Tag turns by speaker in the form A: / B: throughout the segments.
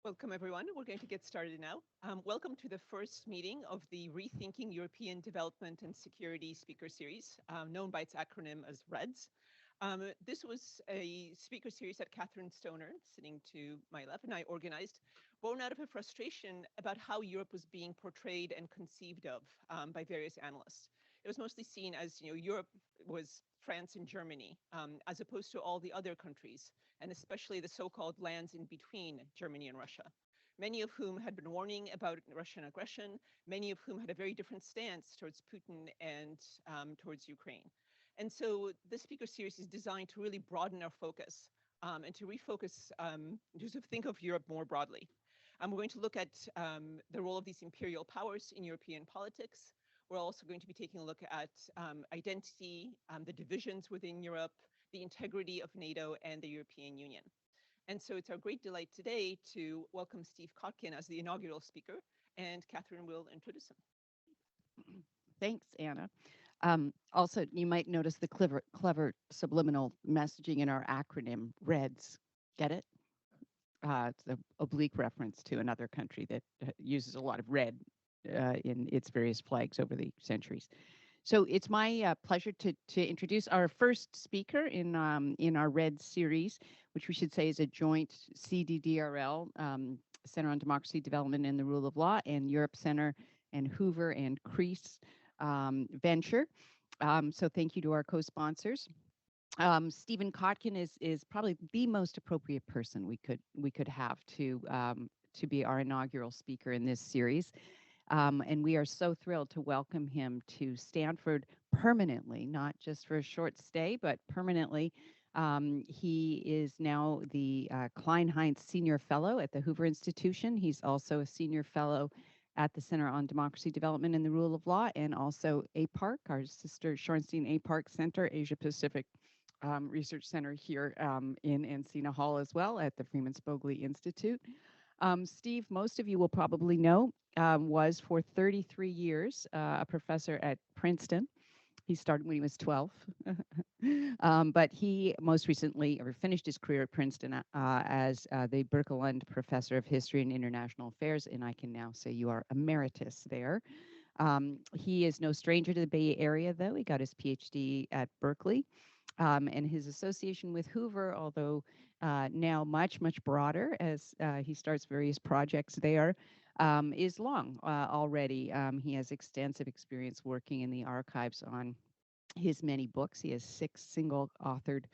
A: Welcome, everyone. We're going to get started now. Welcome to the first meeting of the Rethinking European Development and Security Speaker Series, known by its acronym as REDS. This was a speaker series that Catherine Stoner, sitting to my left, and I organized, born out of a frustration about how Europe was being portrayed and conceived of by various analysts. It was mostly seen as, Europe was France and Germany, as opposed to all the other countries, and especially the so-called lands in between Germany and Russia, many of whom had been warning about Russian aggression, many of whom had a very different stance towards Putin and towards Ukraine. And so this speaker series is designed to really broaden our focus and to refocus, just to think of Europe more broadly. We're going to look at the role of these imperial powers in European politics. We're also going to be taking a look at identity, the divisions within Europe, the integrity of NATO and the European Union. And so it's our great delight today to welcome Steve Kotkin as the inaugural speaker, and Catherine will introduce him.
B: Thanks, Anna. Also, you might notice the clever subliminal messaging in our acronym, REDS. Get it? It's an oblique reference to another country that uses a lot of red in its various flags over the centuries. So it's my pleasure to introduce our first speaker in our RED series, which we should say is a joint CDDRL, Center on Democracy, Development, and the Rule of Law, and Europe Center and Hoover and Crease venture. So thank you to our co-sponsors. Stephen Kotkin is probably the most appropriate person we could have to be our inaugural speaker in this series. And we are so thrilled to welcome him to Stanford permanently, not just for a short stay, but permanently. He is now the Klein-Heinz Senior Fellow at the Hoover Institution. He's also a Senior Fellow at the Center on Democracy, Development, and the Rule of Law, and also APARC, our sister Shorenstein APARC Center, Asia Pacific Research Center here in Encina Hall as well at the Freeman Spogli Institute. Steve, most of you will probably know, was for 33 years a professor at Princeton. He started when he was 12, but he most recently finished his career at Princeton as the Birkeland Professor of History and International Affairs, and I can now say you are emeritus there. He is no stranger to the Bay Area, though. He got his PhD at Berkeley, and his association with Hoover, although now much broader as he starts various projects there, is long already. He has extensive experience working in the archives on his many books. He has 6 single-authored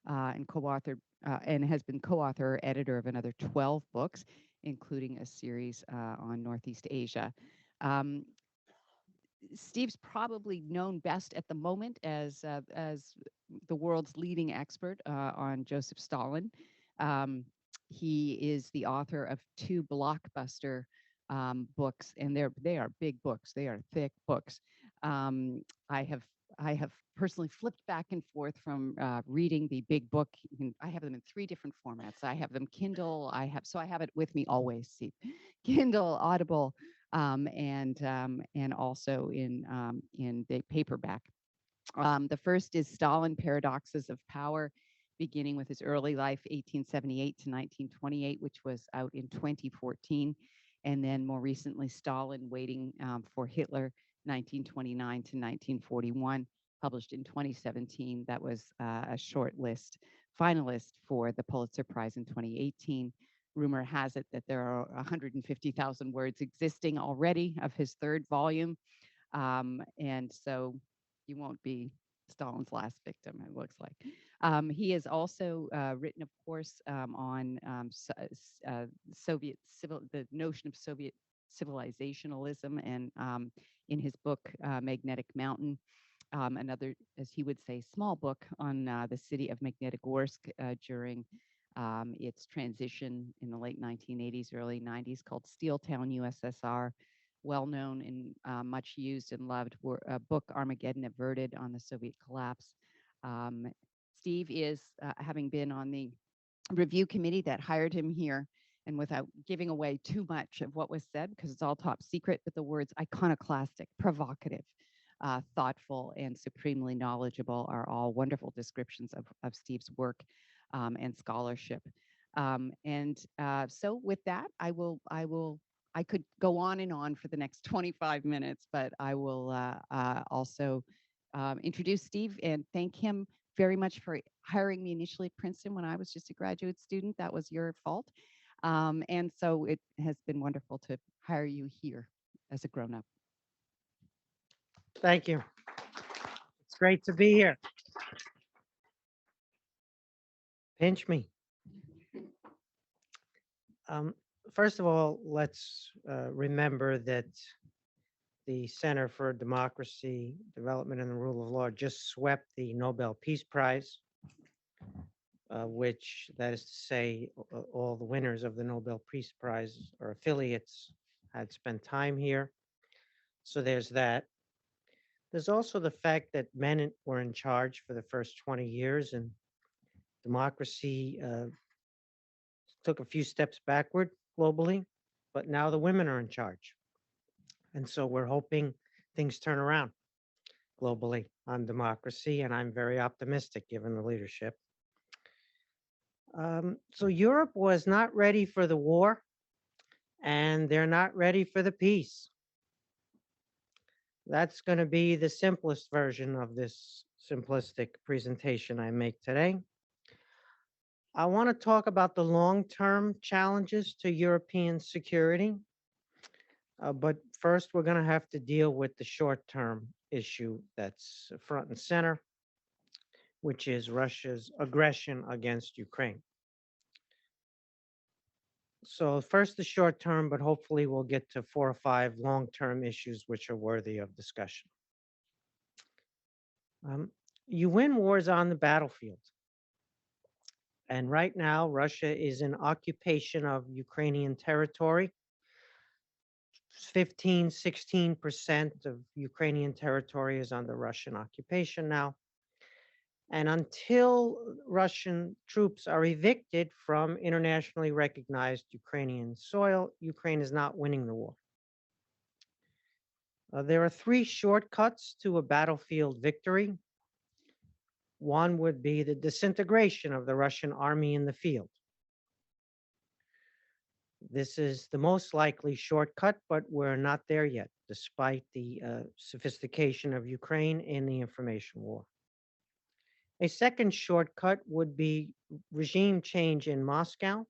B: and co-authored and has been co-author or editor of another 12 books, including a series on Northeast Asia. Steve's probably known best at the moment as the world's leading expert on Joseph Stalin. He is the author of 2 blockbuster books, and they are big books. They are thick books. I have personally flipped back and forth from reading the big book. I have them in 3 different formats. I have them Kindle. I have it with me always. See, Kindle, Audible, and also in the paperback. The first is Stalin: Paradoxes of Power, beginning with his early life, 1878 to 1928, which was out in 2014. And then more recently, Stalin: Waiting for Hitler, 1929 to 1941, published in 2017. That was a short list finalist for the Pulitzer Prize in 2018. Rumor has it that there are 150,000 words existing already of his 3rd volume. And so you won't be Stalin's last victim, it looks like. He has also written, of course, on the notion of Soviet civilizationalism, and in his book, Magnetic Mountain, another, as he would say, small book on the city of Magnitogorsk during its transition in the late 1980s, early 90s, called Steel Town, USSR. Well known and much used and loved book, Armageddon Averted, on the Soviet collapse. Steve is, having been on the review committee that hired him here, and without giving away too much of what was said, because it's all top secret, but the words iconoclastic, provocative, thoughtful, and supremely knowledgeable are all wonderful descriptions of Steve's work and scholarship. So with that, I could go on and on for the next 25 minutes, but I will also introduce Steve and thank him very much for hiring me initially at Princeton when I was just a graduate student. That was your fault. And so it has been wonderful to hire you here as a grown-up.
C: Thank you. It's great to be here. Pinch me. First of all, let's remember that the Center for Democracy, Development, and the Rule of Law just swept the Nobel Peace Prize, which, that is to say, all the winners of the Nobel Peace Prize or affiliates had spent time here. So there's that. There's also the fact that men were in charge for the first 20 years and democracy took a few steps backward globally, but now the women are in charge. And so we're hoping things turn around globally on democracy, and I'm very optimistic given the leadership. So Europe was not ready for the war, and they're not ready for the peace. That's going to be the simplest version of this simplistic presentation I make today. I want to talk about the long-term challenges to European security. But first, we're going to have to deal with the short-term issue that's front and center, which is Russia's aggression against Ukraine. So first the short term, but hopefully we'll get to 4 or 5 long-term issues which are worthy of discussion. You win wars on the battlefield. And right now, Russia is in occupation of Ukrainian territory. 16% of Ukrainian territory is under Russian occupation now. And until Russian troops are evicted from internationally recognized Ukrainian soil, Ukraine is not winning the war. There are 3 shortcuts to a battlefield victory. One would be the disintegration of the Russian army in the field. This is the most likely shortcut, but we're not there yet, despite the sophistication of Ukraine in the information war. A second shortcut would be regime change in Moscow,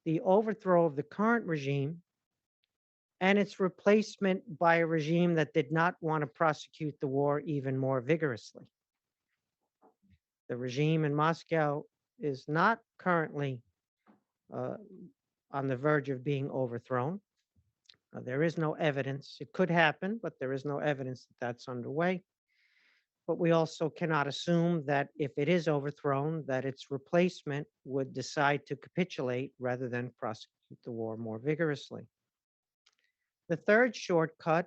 C: the overthrow of the current regime, and its replacement by a regime that did not want to prosecute the war even more vigorously. The regime in Moscow is not currently on the verge of being overthrown. There is no evidence. It could happen, but there is no evidence that that's underway. But we also cannot assume that if it is overthrown, that its replacement would decide to capitulate rather than prosecute the war more vigorously. The third shortcut,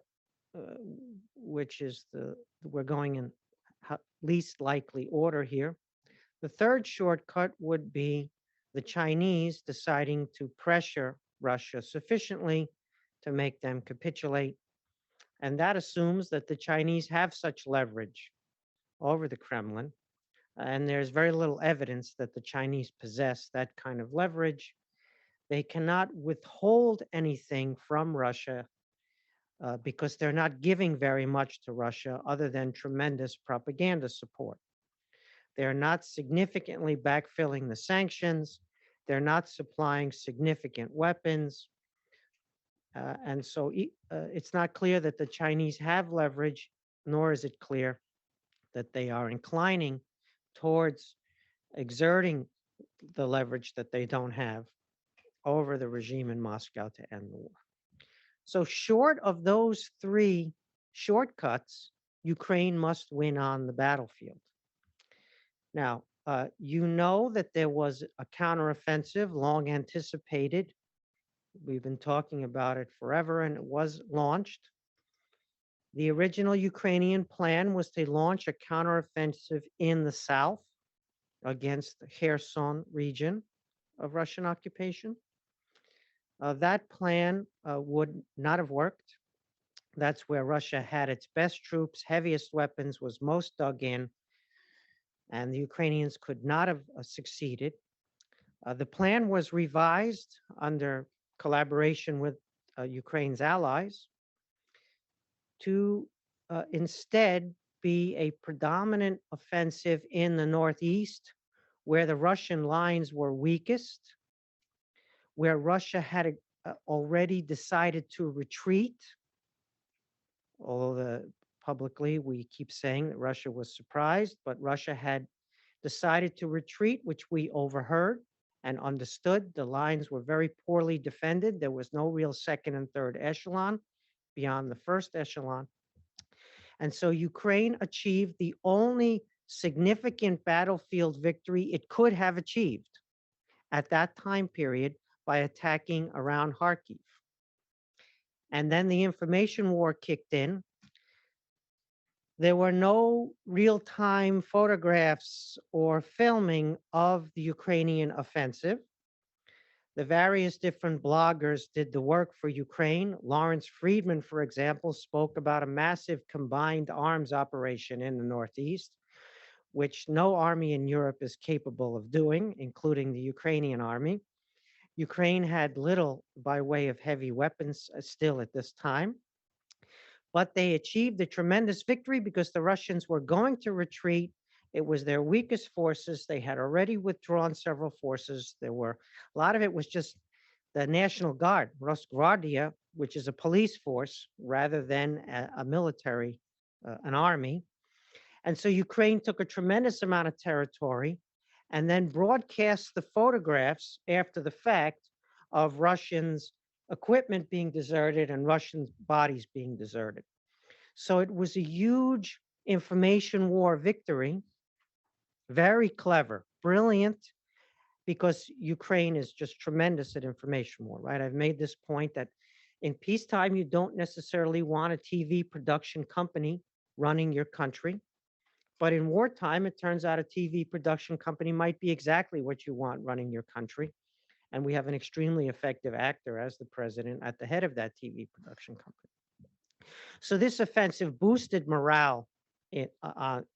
C: which is we're going in least likely order here. The third shortcut would be the Chinese deciding to pressure Russia sufficiently to make them capitulate. And that assumes that the Chinese have such leverage over the Kremlin. And there's very little evidence that the Chinese possess that kind of leverage. They cannot withhold anything from Russia because they're not giving very much to Russia other than tremendous propaganda support. They're not significantly backfilling the sanctions. They're not supplying significant weapons. And so it's not clear that the Chinese have leverage, nor is it clear that they are inclining towards exerting the leverage that they don't have over the regime in Moscow to end the war. So short of those 3 shortcuts, Ukraine must win on the battlefield. Now, you know that there was a counteroffensive long anticipated. We've been talking about it forever, and it was launched. The original Ukrainian plan was to launch a counteroffensive in the south against the Kherson region of Russian occupation. That plan would not have worked. That's where Russia had its best troops, heaviest weapons, was most dug in, and the Ukrainians could not have succeeded. The plan was revised under collaboration with Ukraine's allies to instead be a predominant offensive in the northeast, where the Russian lines were weakest, where Russia had already decided to retreat, although publicly we keep saying that Russia was surprised, but Russia had decided to retreat, which we overheard and understood. The lines were very poorly defended. There was no real second and third echelon beyond the first echelon. And so Ukraine achieved the only significant battlefield victory it could have achieved at that time period by attacking around Kharkiv. And then the information war kicked in. There were no real-time photographs or filming of the Ukrainian offensive. The various different bloggers did the work for Ukraine. Lawrence Friedman, for example, spoke about a massive combined arms operation in the Northeast, which no army in Europe is capable of doing, including the Ukrainian army. Ukraine had little by way of heavy weapons still at this time, but they achieved a tremendous victory because the Russians were going to retreat. It was their weakest forces. They had already withdrawn several forces. There were a lot of it was just the National Guard, Rosgvardia, which is a police force rather than a military, an army. And so Ukraine took a tremendous amount of territory and then broadcast the photographs after the fact of Russians' equipment being deserted and Russian bodies being deserted. So it was a huge information war victory, very clever, brilliant, because Ukraine is just tremendous at information war, right? I've made this point that in peacetime, you don't necessarily want a TV production company running your country. But in wartime, it turns out a TV production company might be exactly what you want running your country. And we have an extremely effective actor as the president at the head of that TV production company. So this offensive boosted morale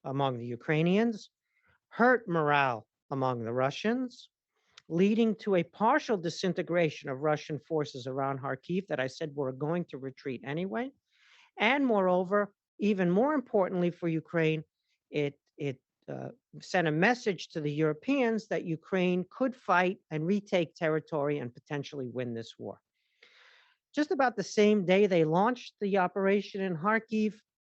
C: among the Ukrainians, hurt morale among the Russians, leading to a partial disintegration of Russian forces around Kharkiv that I said were going to retreat anyway. And moreover, even more importantly for Ukraine, it sent a message to the Europeans that Ukraine could fight and retake territory and potentially win this war. Just about the same day they launched the operation in Kharkiv,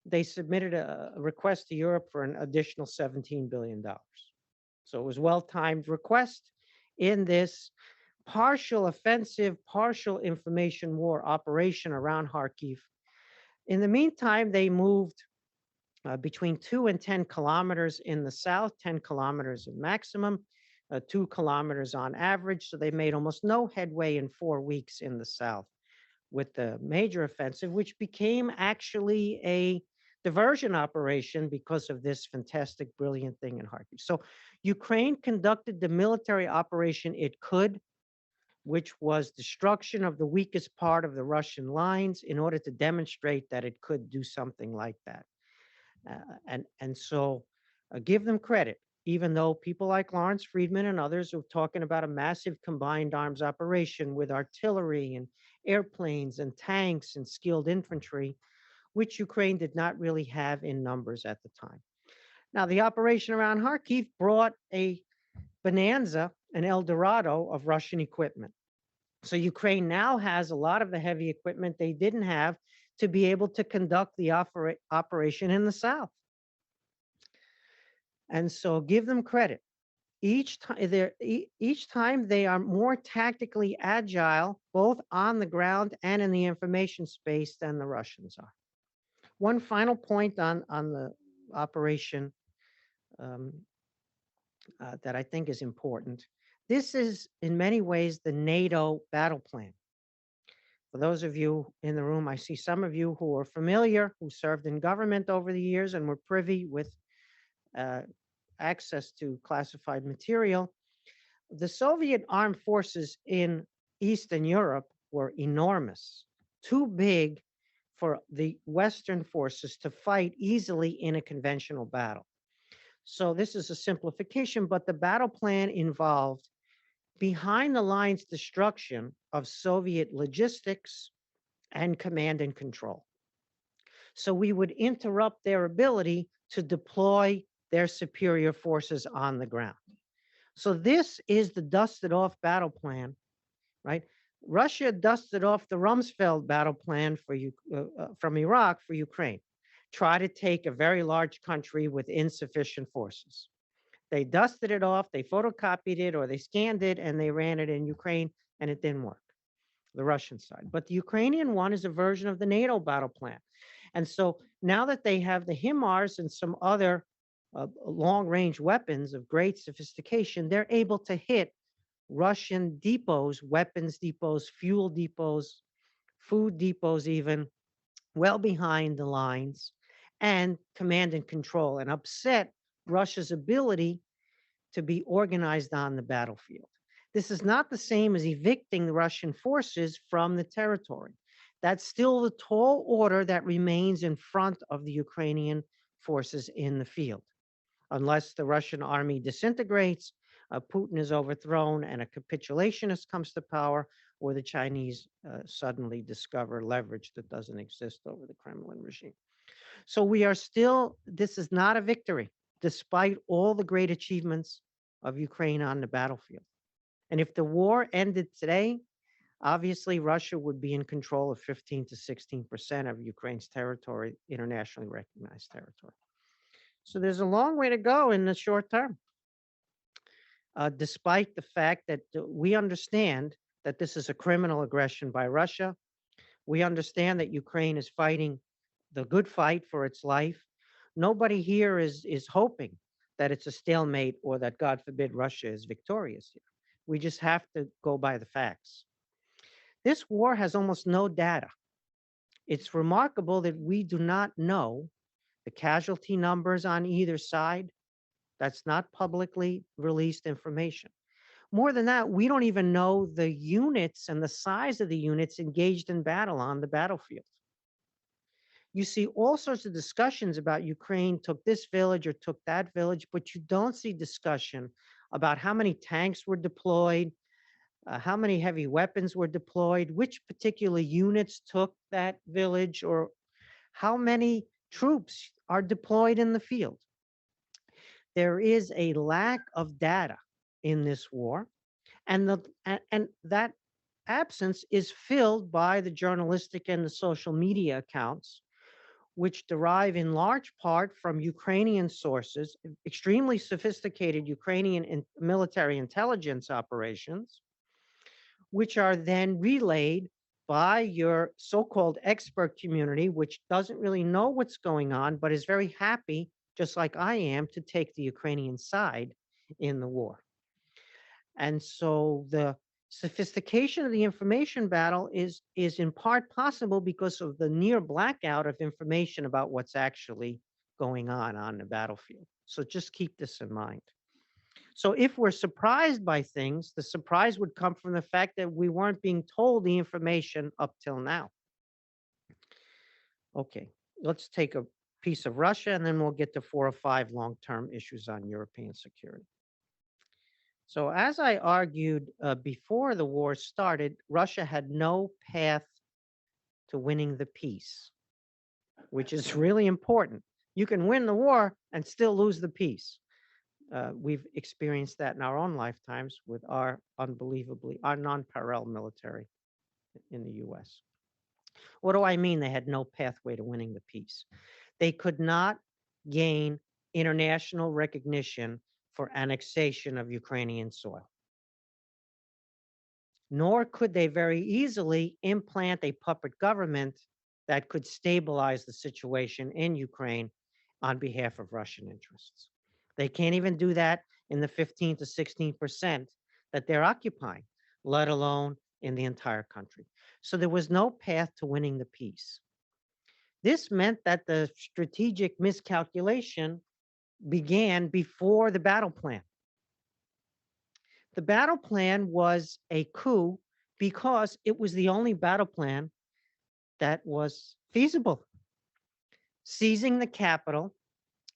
C: they submitted a request to Europe for an additional $17 billion. So it was a well-timed request in this partial offensive, partial information war operation around Kharkiv. In the meantime, they moved between 2 and 10 kilometers in the south, 10 kilometers at maximum, 2 kilometers on average. So they made almost no headway in 4 weeks in the south with the major offensive, which became actually a diversion operation because of this fantastic, brilliant thing in Kharkiv. So Ukraine conducted the military operation it could, which was destruction of the weakest part of the Russian lines in order to demonstrate that it could do something like that. So give them credit, even though people like Lawrence Friedman and others are talking about a massive combined arms operation with artillery and airplanes and tanks and skilled infantry, which Ukraine did not really have in numbers at the time. Now, the operation around Kharkiv brought a bonanza, an El Dorado of Russian equipment. So Ukraine now has a lot of the heavy equipment they didn't have to be able to conduct the operation in the south. And so give them credit. Each time they are more tactically agile, both on the ground and in the information space than the Russians are. One final point on the operation that I think is important. This is, in many ways, the NATO battle plan. For those of you in the room, I see some of you who are familiar, who served in government over the years and were privy with access to classified material. The Soviet armed forces in Eastern Europe were enormous, too big for the Western forces to fight easily in a conventional battle. So this is a simplification, but the battle plan involved behind the lines destruction of Soviet logistics and command and control. So we would interrupt their ability to deploy their superior forces on the ground. So this is the dusted off battle plan, right? Russia dusted off the Rumsfeld battle plan from Iraq for Ukraine. Try to take a very large country with insufficient forces. They dusted it off, they photocopied it, or they scanned it, and they ran it in Ukraine, and it didn't work, the Russian side. But the Ukrainian one is a version of the NATO battle plan. And so now that they have the HIMARS and some other long-range weapons of great sophistication, they're able to hit Russian depots, weapons depots, fuel depots, food depots even, well behind the lines, and command and control, and upset Russia's ability to be organized on the battlefield. This is not the same as evicting the Russian forces from the territory. That's still the tall order that remains in front of the Ukrainian forces in the field. Unless the Russian army disintegrates, Putin is overthrown, and a capitulationist comes to power, or the Chinese suddenly discover leverage that doesn't exist over the Kremlin regime. So we are still, this is not a victory, despite all the great achievements of Ukraine on the battlefield. And if the war ended today, obviously Russia would be in control of 15 to 16% of Ukraine's territory, internationally recognized territory. So there's a long way to go in the short term. Despite the fact that we understand that this is a criminal aggression by Russia, we understand that Ukraine is fighting the good fight for its life. Nobody here is hoping that it's a stalemate or that, God forbid, Russia is victorious here. We just have to go by the facts. This war has almost no data. It's remarkable that we do not know the casualty numbers on either side. That's not publicly released information. More than that, we don't even know the units and the size of the units engaged in battle on the battlefield. You see all sorts of discussions about Ukraine took this village or took that village, but you don't see discussion about how many tanks were deployed, how many heavy weapons were deployed, which particular units took that village, or how many troops are deployed in the field. There is a lack of data in this war, and that absence is filled by the journalistic and the social media accounts, which derive in large part from Ukrainian sources, extremely sophisticated Ukrainian military intelligence operations, which are then relayed by your so-called expert community, which doesn't really know what's going on, but is very happy, just like I am, to take the Ukrainian side in the war. And so the sophistication of the information battle is in part possible because of the near blackout of information about what's actually going on the battlefield. So just keep this in mind. So if we're surprised by things, the surprise would come from the fact that we weren't being told the information up till now. Okay, let's take a piece of Russia, and then we'll get to 4 or 5 long-term issues on European security. So as I argued before the war started, Russia had no path to winning the peace, which is really important. You can win the war and still lose the peace. We've experienced that in our own lifetimes with our non-parallel military in the US. What do I mean they had no pathway to winning the peace? They could not gain international recognition for annexation of Ukrainian soil. Nor could they very easily implant a puppet government that could stabilize the situation in Ukraine on behalf of Russian interests. They can't even do that in the 15 to 16% that they're occupying, let alone in the entire country. So there was no path to winning the peace. This meant that the strategic miscalculation began before the battle plan. The battle plan was a coup because it was the only battle plan that was feasible. Seizing the capital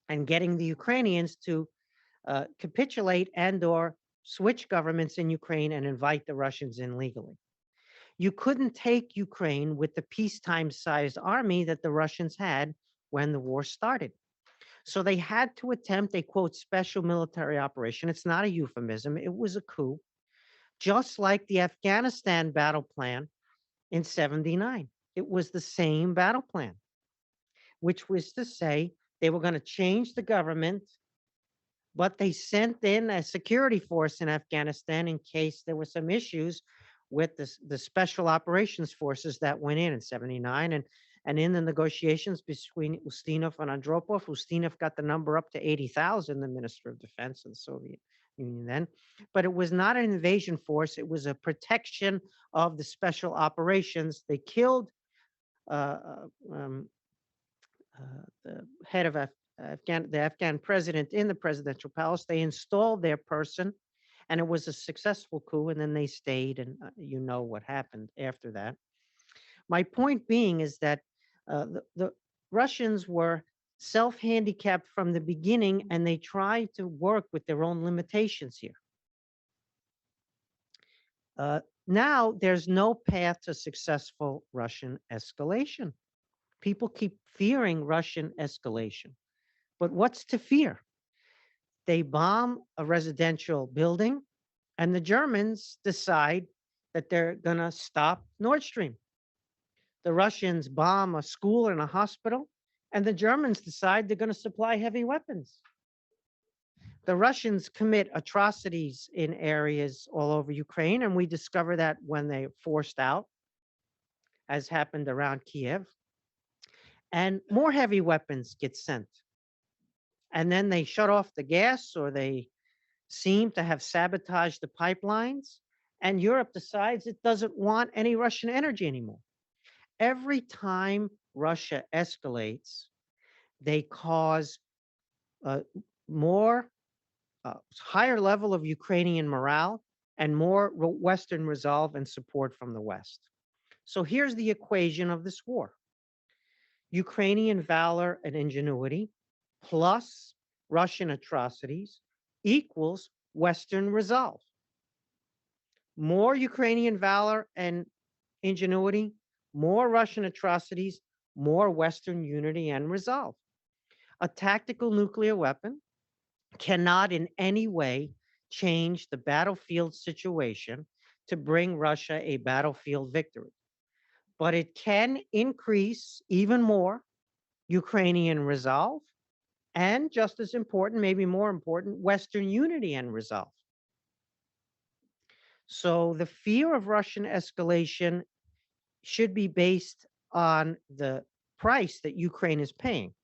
C: and getting the Ukrainians to capitulate and or switch governments in Ukraine and invite the Russians in legally. You couldn't take Ukraine with the peacetime-sized army that the Russians had when the war started. So they had to attempt a, quote, special military operation. It's not a euphemism. It was a coup, just like the Afghanistan battle plan in 79. It was the same battle plan, which was to say they were going to change the government, but they sent in a security force in Afghanistan in case there were some issues with the special operations forces that went in 79. And in the negotiations between Ustinov and Andropov, Ustinov got the number up to 80,000, the Minister of Defense of the Soviet Union then. But it was not an invasion force. It was a protection of the special operations. They killed the head of the Afghan president in the presidential palace. They installed their person, and it was a successful coup. And then they stayed, and you know what happened after that. My point being is that the Russians were self-handicapped from the beginning, and they tried to work with their own limitations here. Now there's no path to successful Russian escalation. People keep fearing Russian escalation. But what's to fear? They bomb a residential building, and the Germans decide that they're going to stop Nord Stream. The Russians bomb a school and a hospital, and the Germans decide they're going to supply heavy weapons. The Russians commit atrocities in areas all over Ukraine, and we discover that when they're forced out, as happened around Kiev. And more heavy weapons get sent. And then they shut off the gas, or they seem to have sabotaged the pipelines, and Europe decides it doesn't want any Russian energy anymore. Every time Russia escalates, they cause higher level of Ukrainian morale and more Western resolve and support from the West. So here's the equation of this war. Ukrainian valor and ingenuity plus Russian atrocities equals Western resolve. More Ukrainian valor and ingenuity, more Russian atrocities, more Western unity and resolve. A tactical nuclear weapon cannot in any way change the battlefield situation to bring Russia a battlefield victory. But it can increase even more Ukrainian resolve, and just as important, maybe more important, Western unity and resolve. So the fear of Russian escalation should be based on the price that Ukraine is paying,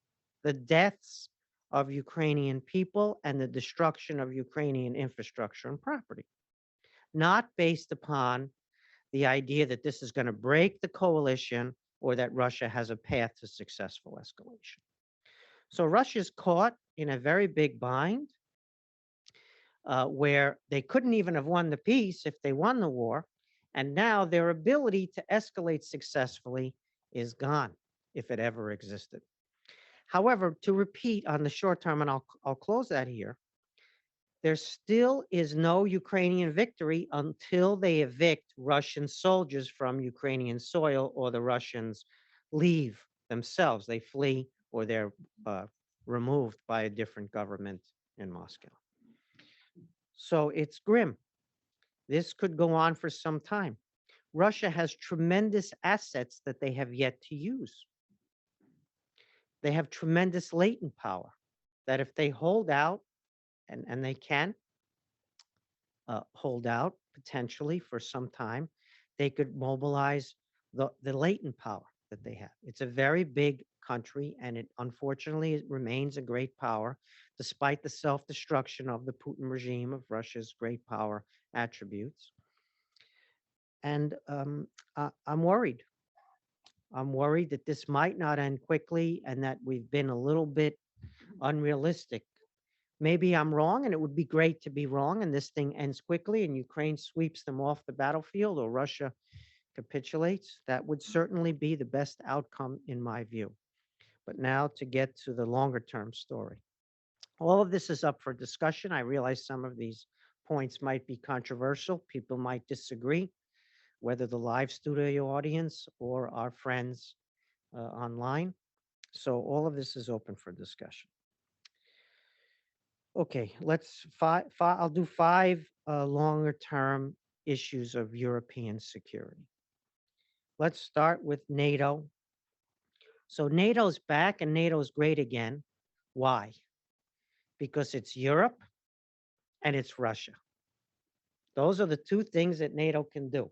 C: the deaths of Ukrainian people and the destruction of Ukrainian infrastructure and property, not based upon the idea that this is going to break the coalition or that Russia has a path to successful escalation. So Russia's caught in a very big bind where they couldn't even have won the peace if they won the war. And now their ability to escalate successfully is gone, if it ever existed. However, to repeat on the short term, and I'll close that here, there still is no Ukrainian victory until they evict Russian soldiers from Ukrainian soil, or the Russians leave themselves. They flee, or they're removed by a different government in Moscow. So it's grim. This could go on for some time. Russia has tremendous assets that they have yet to use. They have tremendous latent power that if they hold out, and they can hold out potentially for some time, they could mobilize the latent power that they have. It's a very big country, and it unfortunately remains a great power, despite the self-destruction of the Putin regime of Russia's great power attributes. And I'm worried. I'm worried that this might not end quickly, and that we've been a little bit unrealistic. Maybe I'm wrong, and it would be great to be wrong, and this thing ends quickly, and Ukraine sweeps them off the battlefield, or Russia capitulates. That would certainly be the best outcome in my view. But now to get to the longer term story. All of this is up for discussion. I realize some of these points might be controversial. People might disagree, whether the live studio audience or our friends online. So all of this is open for discussion. Okay, I'll do five longer term issues of European security. Let's start with NATO. So NATO's back and NATO's great again. Why? Because it's Europe and it's Russia. Those are the two things that NATO can do.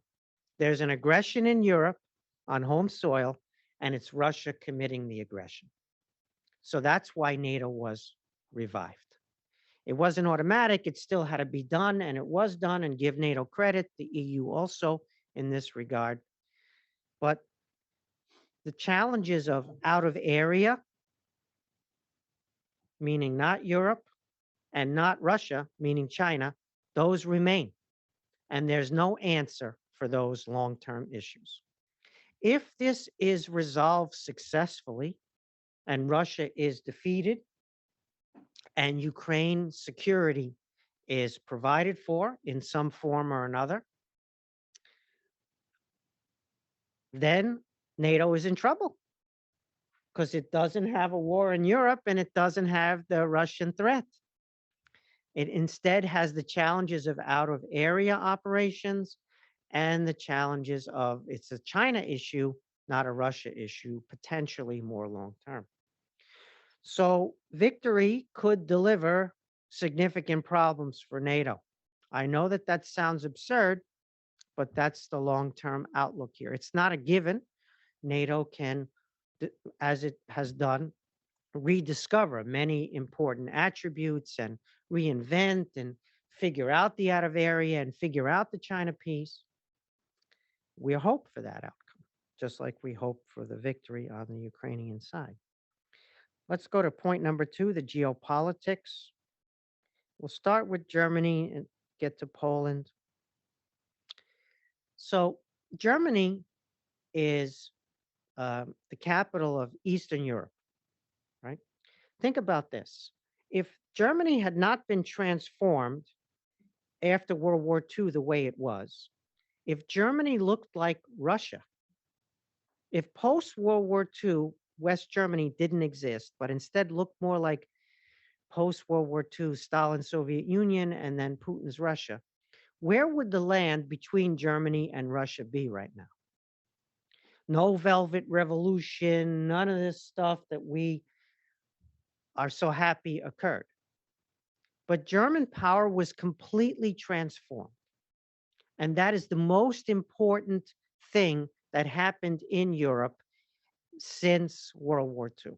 C: There's an aggression in Europe on home soil, and it's Russia committing the aggression. So that's why NATO was revived. It wasn't automatic. It still had to be done, and it was done, and give NATO credit, the EU also in this regard. But the challenges of out of area, meaning not Europe, and not Russia, meaning China, those remain. And there's no answer for those long-term issues. If this is resolved successfully and Russia is defeated and Ukraine security is provided for in some form or another, then NATO is in trouble because it doesn't have a war in Europe and it doesn't have the Russian threat. It instead has the challenges of out of area operations and the challenges of it's a China issue, not a Russia issue, potentially more long term. So victory could deliver significant problems for NATO. I know that that sounds absurd, but that's the long-term outlook here. It's not a given. NATO can, as it has done, rediscover many important attributes and reinvent and figure out the out of area and figure out the China piece. We hope for that outcome, just like we hope for the victory on the Ukrainian side. Let's go to point number 2, the geopolitics. We'll start with Germany and get to Poland. So Germany is the capital of Eastern Europe, right? Think about this. If Germany had not been transformed after World War II the way it was, if Germany looked like Russia, if post-World War II West Germany didn't exist, but instead looked more like post-World War II Stalin's Soviet Union and then Putin's Russia, where would the land between Germany and Russia be right now? No Velvet Revolution, none of this stuff that we are so happy occurred. But German power was completely transformed. And that is the most important thing that happened in Europe since World War II,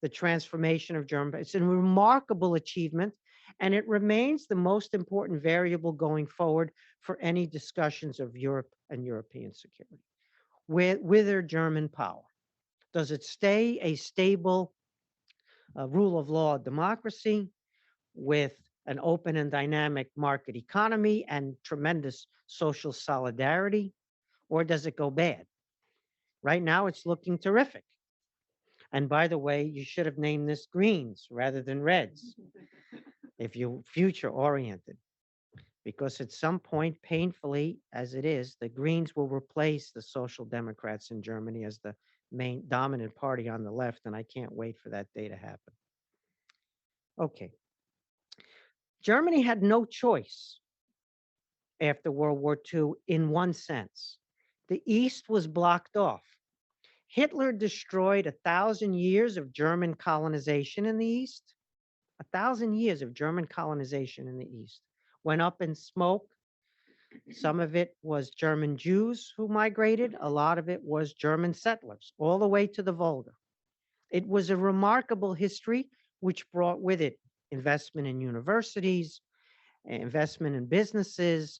C: the transformation of German. It's a remarkable achievement, and it remains the most important variable going forward for any discussions of Europe and European security. With German power, does it stay a stable rule of law democracy with an open and dynamic market economy and tremendous social solidarity, or does it go bad? Right now, it's looking terrific. And by the way, you should have named this Greens rather than Reds if you're future oriented, because at some point, painfully as it is, the Greens will replace the Social Democrats in Germany as the main dominant party on the left, and I can't wait for that day to happen. Okay. Germany had no choice after World War II in one sense. The East was blocked off. Hitler destroyed 1,000 years of German colonization in the East. 1,000 years of German colonization in the East went up in smoke. Some of it was German Jews who migrated. A lot of it was German settlers, all the way to the Volga. It was a remarkable history which brought with it investment in universities, investment in businesses,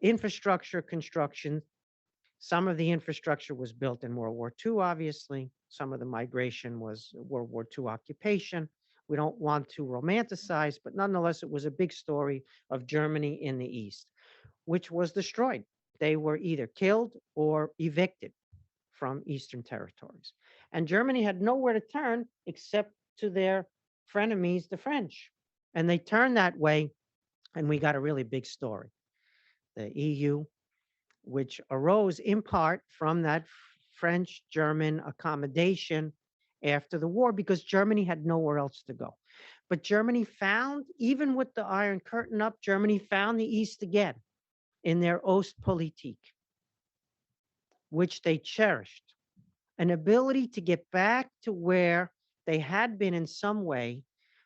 C: infrastructure construction. Some of the infrastructure was built in World War II, obviously. Some of the migration was World War II occupation. We don't want to romanticize, but nonetheless, it was a big story of Germany in the East, which was destroyed. They were either killed or evicted from Eastern territories. And Germany had nowhere to turn except to their frenemies, the French. And they turned that way And we got a really big story. The EU, which arose in part from that French-German accommodation after the war because Germany had nowhere else to go. But Germany found, even with the Iron Curtain up, Germany found the East again in their Ostpolitik, which they cherished, an ability to get back to where they had been in some way,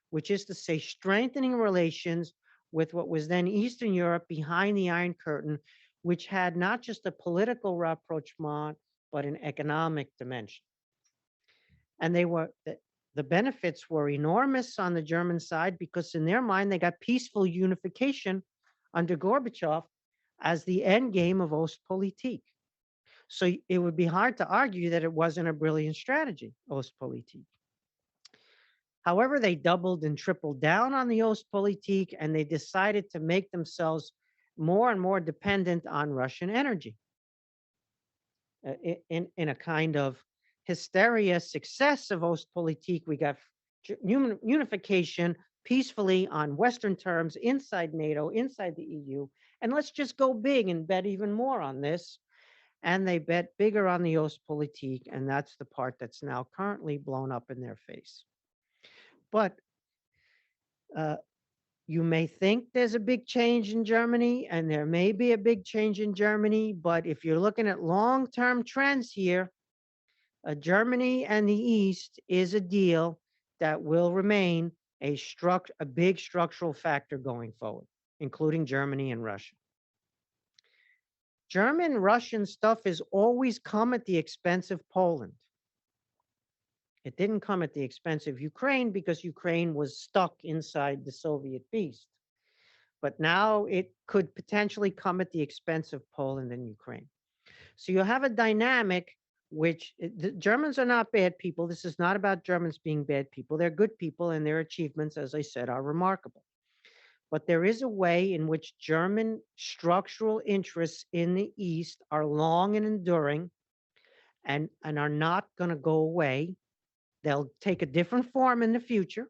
C: which is to say strengthening relations with what was then Eastern Europe behind the Iron Curtain, which had not just a political rapprochement, but an economic dimension. And the benefits were enormous on the German side because in their mind, they got peaceful unification under Gorbachev as the end game of Ostpolitik. So it would be hard to argue that it wasn't a brilliant strategy, Ostpolitik. However, they doubled and tripled down on the Ostpolitik, and they decided to make themselves more and more dependent on Russian energy in a kind of hysteria success of Ostpolitik. We got unification peacefully on Western terms inside NATO, inside the EU, and let's just go big and bet even more on this. And they bet bigger on the Ostpolitik, and that's the part that's now currently blown up in their face. But you may think there's a big change in Germany, and there may be a big change in Germany, but if you're looking at long-term trends here, Germany and the East is a deal that will remain a big structural factor going forward, including Germany and Russia. German-Russian stuff has always come at the expense of Poland. It didn't come at the expense of Ukraine because Ukraine was stuck inside the Soviet beast. But now it could potentially come at the expense of Poland and Ukraine. So you have a dynamic which the Germans are not bad people. This is not about Germans being bad people. They're good people, and their achievements, as I said, are remarkable. But there is a way in which German structural interests in the East are long and enduring and are not going to go away. They'll take a different form in the future.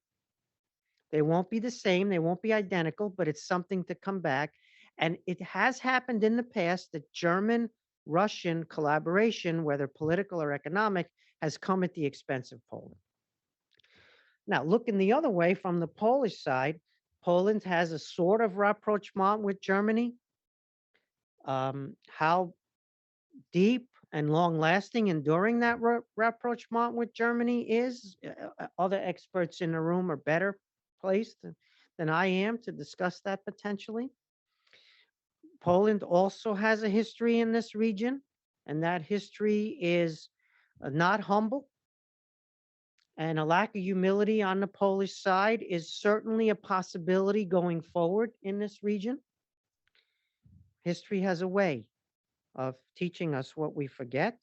C: They won't be the same. They won't be identical, but it's something to come back. And it has happened in the past that German-Russian collaboration, whether political or economic, has come at the expense of Poland. Now, looking the other way from the Polish side, Poland has a sort of rapprochement with Germany. How deep and long-lasting, enduring that rapprochement with Germany is, other experts in the room are better placed than I am to discuss that potentially. Poland also has a history in this region, and that history is not humble. And a lack of humility on the Polish side is certainly a possibility going forward in this region. History has a way of teaching us what we forget.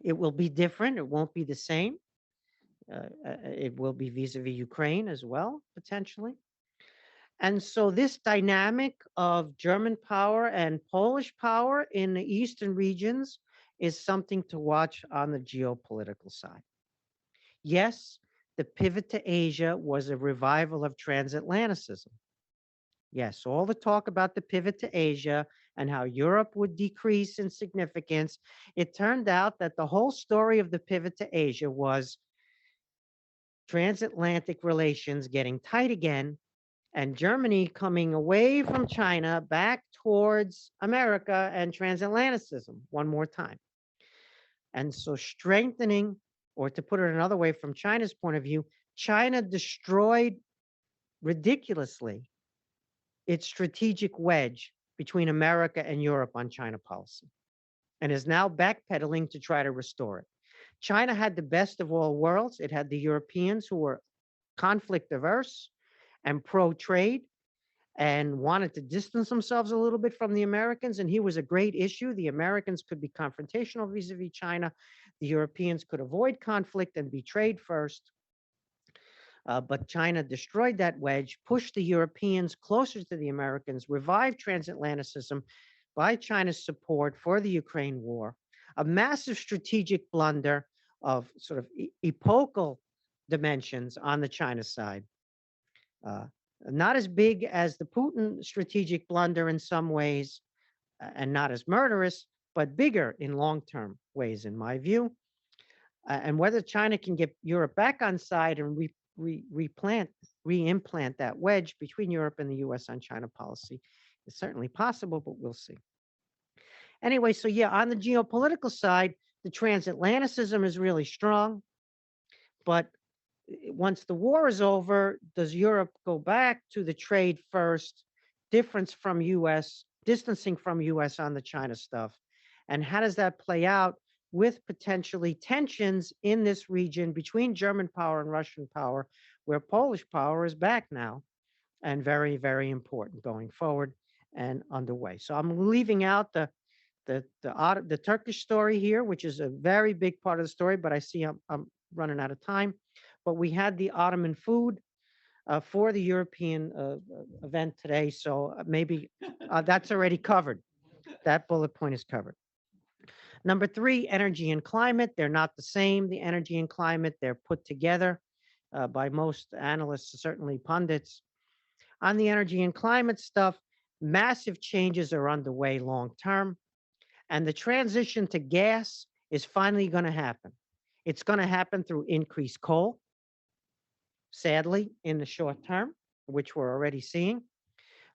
C: It will be different. It won't be the same. It will be vis-a-vis Ukraine as well, potentially. And so this dynamic of German power and Polish power in the eastern regions is something to watch on the geopolitical side. Yes, the pivot to Asia was a revival of transatlanticism. Yes, all the talk about the pivot to Asia and how Europe would decrease in significance, it turned out that the whole story of the pivot to Asia was transatlantic relations getting tight again, and Germany coming away from China back towards America and transatlanticism one more time. And so strengthening, or to put it another way, from China's point of view, China destroyed ridiculously its strategic wedge between America and Europe on China policy, and is now backpedaling to try to restore it. China had the best of all worlds. It had the Europeans who were conflict averse and pro-trade and wanted to distance themselves a little bit from the Americans. And here was a great issue. The Americans could be confrontational vis-a-vis China. The Europeans could avoid conflict and be trade first. But China destroyed that wedge, pushed the Europeans closer to the Americans, revived transatlanticism by China's support for the Ukraine war, a massive strategic blunder of sort of epochal dimensions on the China side. Not as big as the Putin strategic blunder in some ways, and not as murderous, but bigger in long-term ways, in my view. And whether China can get Europe back on side and reimplant that wedge between Europe and the US on China policy is certainly possible, but we'll see. Anyway, so yeah, on the geopolitical side, the transatlanticism is really strong. But once the war is over, does Europe go back to the trade first, distancing from US on the China stuff? And how does that play out with potentially tensions in this region between German power and Russian power, where Polish power is back now and very, very important going forward and underway? So I'm leaving out the Turkish story here, which is a very big part of the story, but I see I'm running out of time. But we had the Ottoman food for the European event today, so maybe that's already covered. That bullet point is covered. Number 3, energy and climate. They're not the same. The energy and climate, they're put together by most analysts, certainly pundits. On the energy and climate stuff, massive changes are underway long term. And the transition to gas is finally going to happen. It's going to happen through increased coal, sadly, in the short term, which we're already seeing.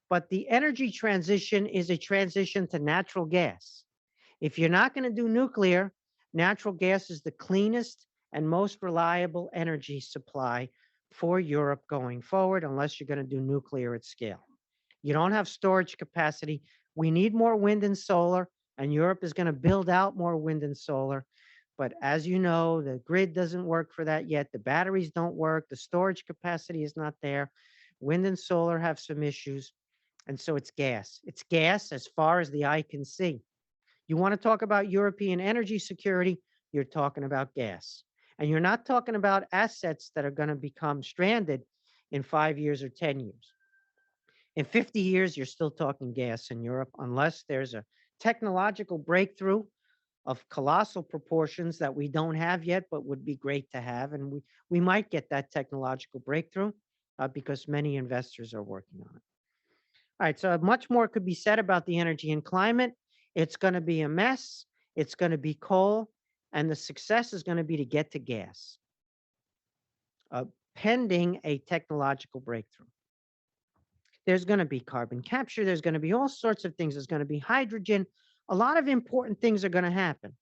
C: But the energy transition is a transition to natural gas. If you're not going to do nuclear, natural gas is the cleanest and most reliable energy supply for Europe going forward, unless you're going to do nuclear at scale. You don't have storage capacity. We need more wind and solar, and Europe is going to build out more wind and solar. But as you know, the grid doesn't work for that yet. The batteries don't work. The storage capacity is not there. Wind and solar have some issues. And so it's gas. It's gas as far as the eye can see. You want to talk about European energy security, you're talking about gas. And you're not talking about assets that are going to become stranded in 5 years or 10 years. In 50 years, you're still talking gas in Europe, unless there's a technological breakthrough of colossal proportions that we don't have yet, but would be great to have. And we might get that technological breakthrough because many investors are working on it. All right, so much more could be said about the energy and climate. It's going to be a mess. It's going to be coal. And the success is going to be to get to gas, pending a technological breakthrough. There's going to be carbon capture. There's going to be all sorts of things. There's going to be hydrogen. A lot of important things are going to happen.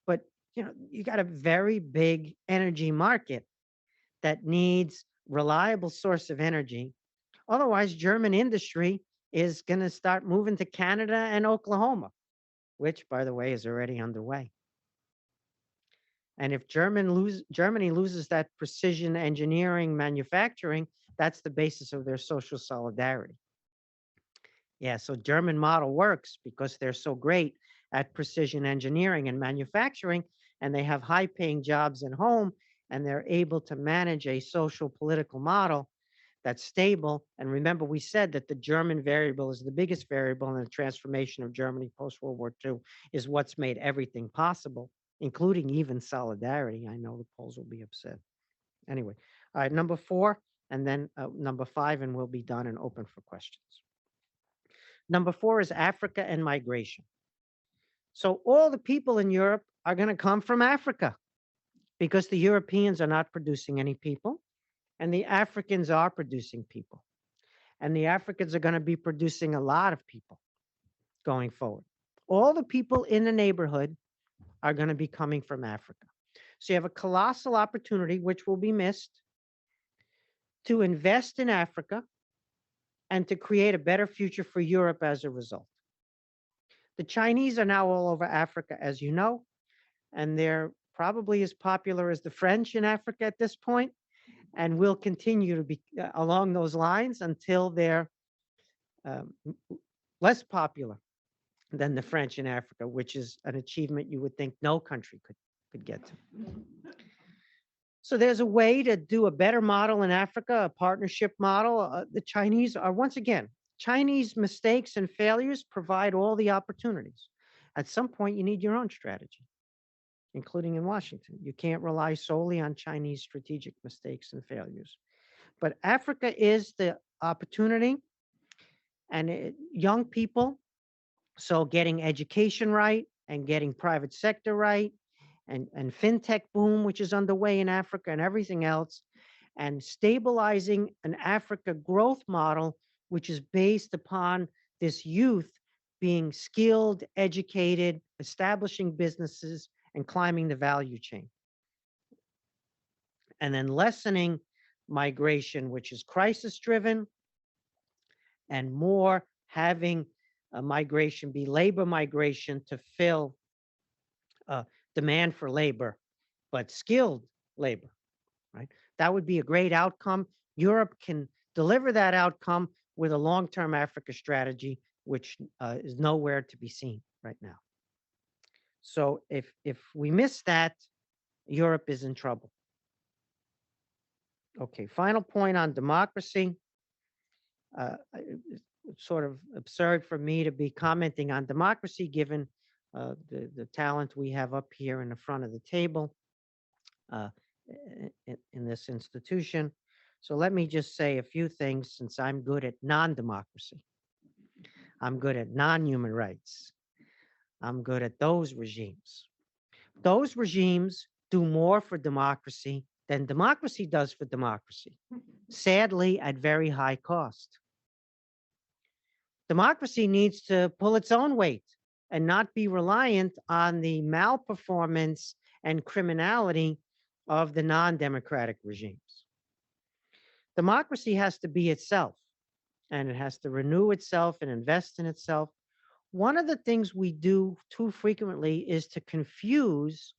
C: But, you got a very big energy market that needs reliable source of energy. Otherwise, German industry is going to start moving to Canada and Oklahoma, which, by the way, is already underway. And if Germany loses that precision engineering manufacturing, that's the basis of their social solidarity. Yeah, so German model works because they're so great at precision engineering and manufacturing, and they have high-paying jobs at home, and they're able to manage a social political model that's stable. And remember, we said that the German variable is the biggest variable in the transformation of Germany post-World War II, is what's made everything possible, including even solidarity. I know the Poles will be upset. Anyway, all right, number 4, and then number 5, and we'll be done and open for questions. Number 4 is Africa and migration. So all the people in Europe are going to come from Africa because the Europeans are not producing any people, and the Africans are producing people. And the Africans are going to be producing a lot of people going forward. All the people in the neighborhood are going to be coming from Africa. So you have a colossal opportunity, which will be missed, to invest in Africa and to create a better future for Europe as a result. The Chinese are now all over Africa, as you know, and they're probably as popular as the French in Africa at this point, and will continue to be along those lines until they're less popular than the French in Africa, which is an achievement you would think no country could get to. So there's a way to do a better model in Africa, a partnership model. The Chinese are, once again, Chinese mistakes and failures provide all the opportunities. At some point, you need your own strategy, including in Washington. You can't rely solely on Chinese strategic mistakes and failures. But Africa is the opportunity, and young people. So getting education right and getting private sector right, and fintech boom, which is underway in Africa, and everything else, and stabilizing an Africa growth model, which is based upon this youth being skilled, educated, establishing businesses, and climbing the value chain. And then lessening migration, which is crisis driven, and more having migration be labor migration to fill demand for labor, but skilled labor, right? That would be a great outcome. Europe can deliver that outcome with a long-term Africa strategy, which is nowhere to be seen right now. So if we miss that, Europe is in trouble. Okay, final point on democracy. It's sort of absurd for me to be commenting on democracy given the talent we have up here in the front of the table uh, in this institution. So let me just say a few things since I'm good at non-democracy. I'm good at non-human rights. I'm good at those regimes. Those regimes do more for democracy than democracy does for democracy, sadly, at very high cost. Democracy needs to pull its own weight and not be reliant on the malperformance and criminality of the non-democratic regimes. Democracy has to be itself, and it has to renew itself and invest in itself. One of the things we do too frequently is to confuse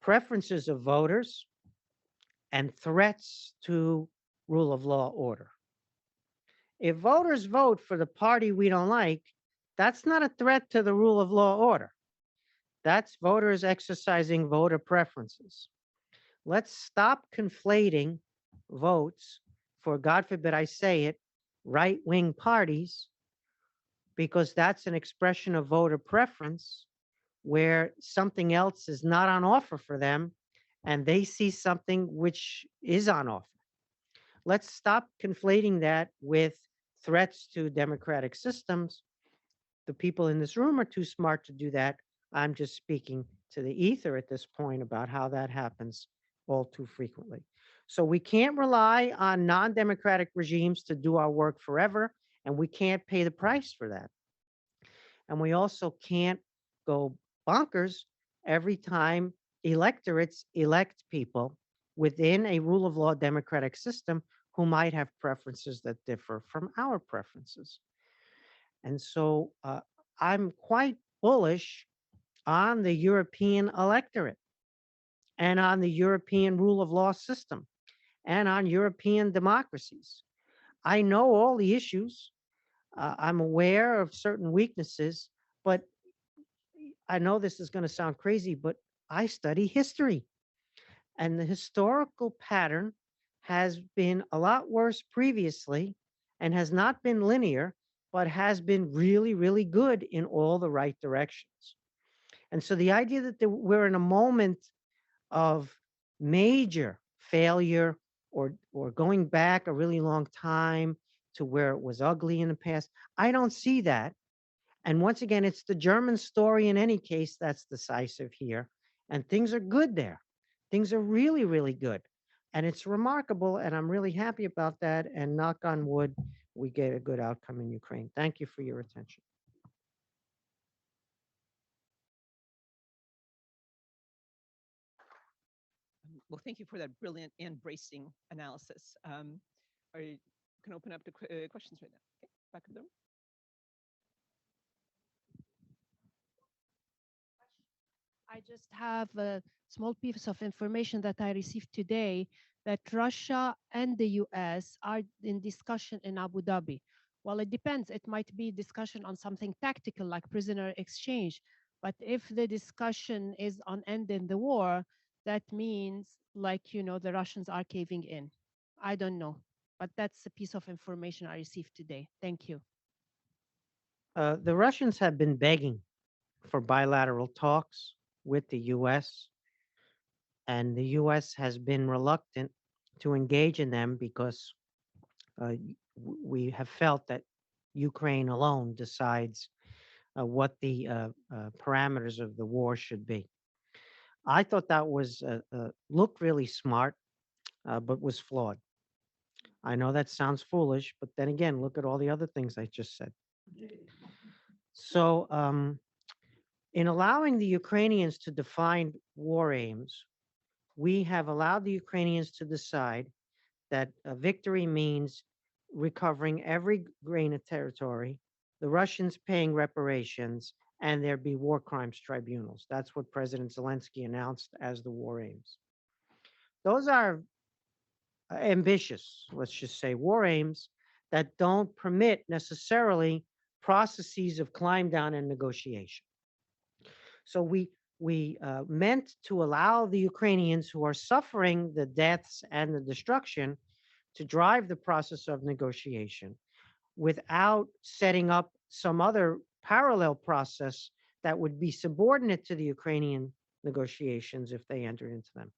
C: preferences of voters and threats to rule of law order. If voters vote for the party we don't like, that's not a threat to the rule of law order. That's voters exercising voter preferences. Let's stop conflating votes for, God forbid I say it, right-wing parties, because that's an expression of voter preference where something else is not on offer for them and they see something which is on offer. Let's stop conflating that with threats to democratic systems. The people in this room are too smart to do that. I'm just speaking to the ether at this point about how that happens all too frequently. So we can't rely on non-democratic regimes to do our work forever, and we can't pay the price for that. And we also can't go bonkers every time electorates elect people within a rule of law democratic system who might have preferences that differ from our preferences. And so I'm quite bullish on the European electorate and on the European rule of law system and on European democracies. I know all the issues. I'm aware of certain weaknesses, but I know this is going to sound crazy, but I study history. And the historical pattern has been a lot worse previously and has not been linear, but has been really, really good in all the right directions. And so the idea that we're in a moment of major failure or going back a really long time to where it was ugly in the past, I don't see that. And once again, it's the German story in any case that's decisive here. And things are good there. Things are really, really good. And it's remarkable. And I'm really happy about that. And knock on wood, we get a good outcome in Ukraine. Thank you for your attention.
A: Well, thank you for that brilliant and bracing analysis. You can open up to questions right now. Okay, back of the room.
D: I just have a small piece of information that I received today that Russia and the US are in discussion in Abu Dhabi. Well, it depends. It might be discussion on something tactical like prisoner exchange. But if the discussion is on ending the war, that means like, you know, the Russians are caving in. I don't know, but that's a piece of information I received today. Thank you.
C: The Russians have been begging for bilateral talks with the US, and the US has been reluctant to engage in them because we have felt that Ukraine alone decides what the parameters of the war should be. I thought that was looked really smart, but was flawed. I know that sounds foolish, but then again, look at all the other things I just said. So, in allowing the Ukrainians to define war aims, we have allowed the Ukrainians to decide that victory means recovering every grain of territory, the Russians paying reparations, and there be war crimes tribunals. That's what President Zelensky announced as the war aims. Those are ambitious, let's just say, war aims that don't permit necessarily processes of climb down and negotiation. So we meant to allow the Ukrainians who are suffering the deaths and the destruction to drive the process of negotiation without setting up some other parallel process that would be subordinate to the Ukrainian negotiations if they entered into them.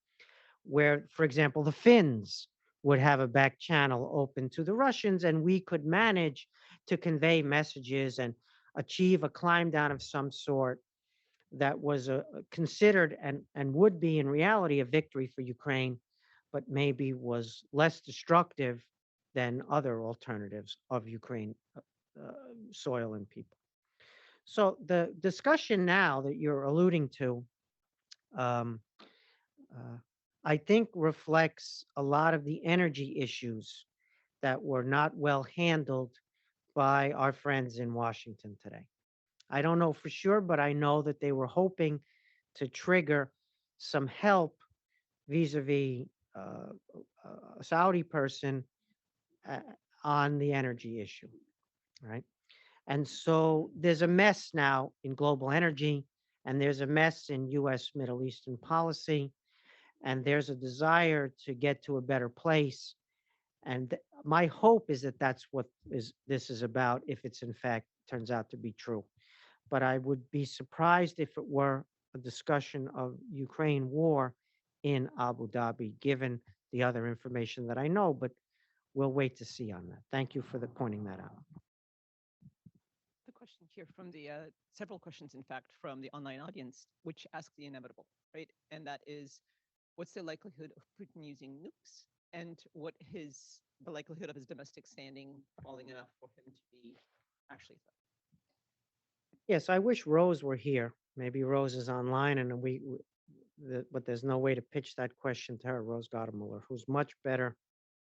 C: Where, for example, the Finns would have a back channel open to the Russians, and we could manage to convey messages and achieve a climb down of some sort that was considered and would be in reality a victory for Ukraine, but maybe was less destructive than other alternatives of Ukraine soil and people. So the discussion now that you're alluding to, um, I think reflects a lot of the energy issues that were not well handled by our friends in Washington today. I don't know for sure, but I know that they were hoping to trigger some help vis-a-vis a Saudi person uh, on the energy issue, right? And so there's a mess now in global energy, and there's a mess in U.S. Middle Eastern policy, and there's a desire to get to a better place. And my hope is that that's what this is about, if it's in fact turns out to be true. But I would be surprised if it were a discussion of Ukraine war in Abu Dhabi, given the other information that I know, but we'll wait to see on that. Thank you for pointing that out.
A: The question here from the several questions, in fact, from the online audience, which ask the inevitable, right? And that is, what's the likelihood of Putin using nukes, and the likelihood of his domestic standing falling enough for him to be actually threatened?
C: Yes, I wish Rose were here. Maybe Rose is online, and but there's no way to pitch that question to her, Rose Gottemuller, who's much better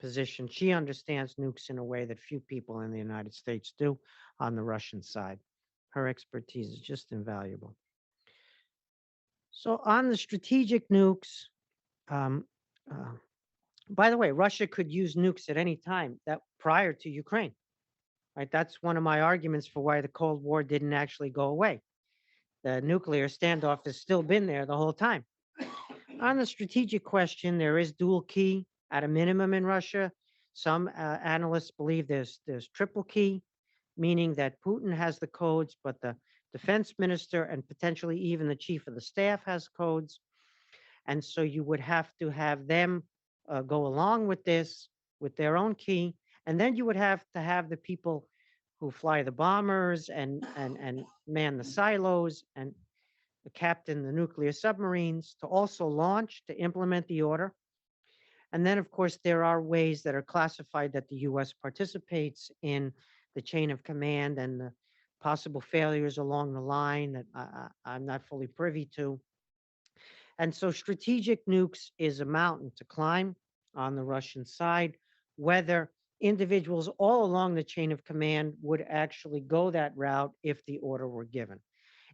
C: positioned. She understands nukes in a way that few people in the United States do on the Russian side. Her expertise is just invaluable. So on the strategic nukes, um, by the way, Russia could use nukes at any time that prior to Ukraine. Right? That's one of my arguments for why the Cold War didn't actually go away. The nuclear standoff has still been there the whole time. On the strategic question, there is dual key at a minimum in Russia. Some analysts believe there's triple key, meaning that Putin has the codes, but the defense minister and potentially even the chief of the staff has codes. And so you would have to have them go along with this with their own key. And then you would have to have the people who fly the bombers and man the silos and captain the nuclear submarines to also launch, to implement the order. And then, of course, there are ways that are classified that the U.S. participates in the chain of command and the possible failures along the line that I'm not fully privy to. And so strategic nukes is a mountain to climb on the Russian side. Whether individuals all along the chain of command would actually go that route if the order were given.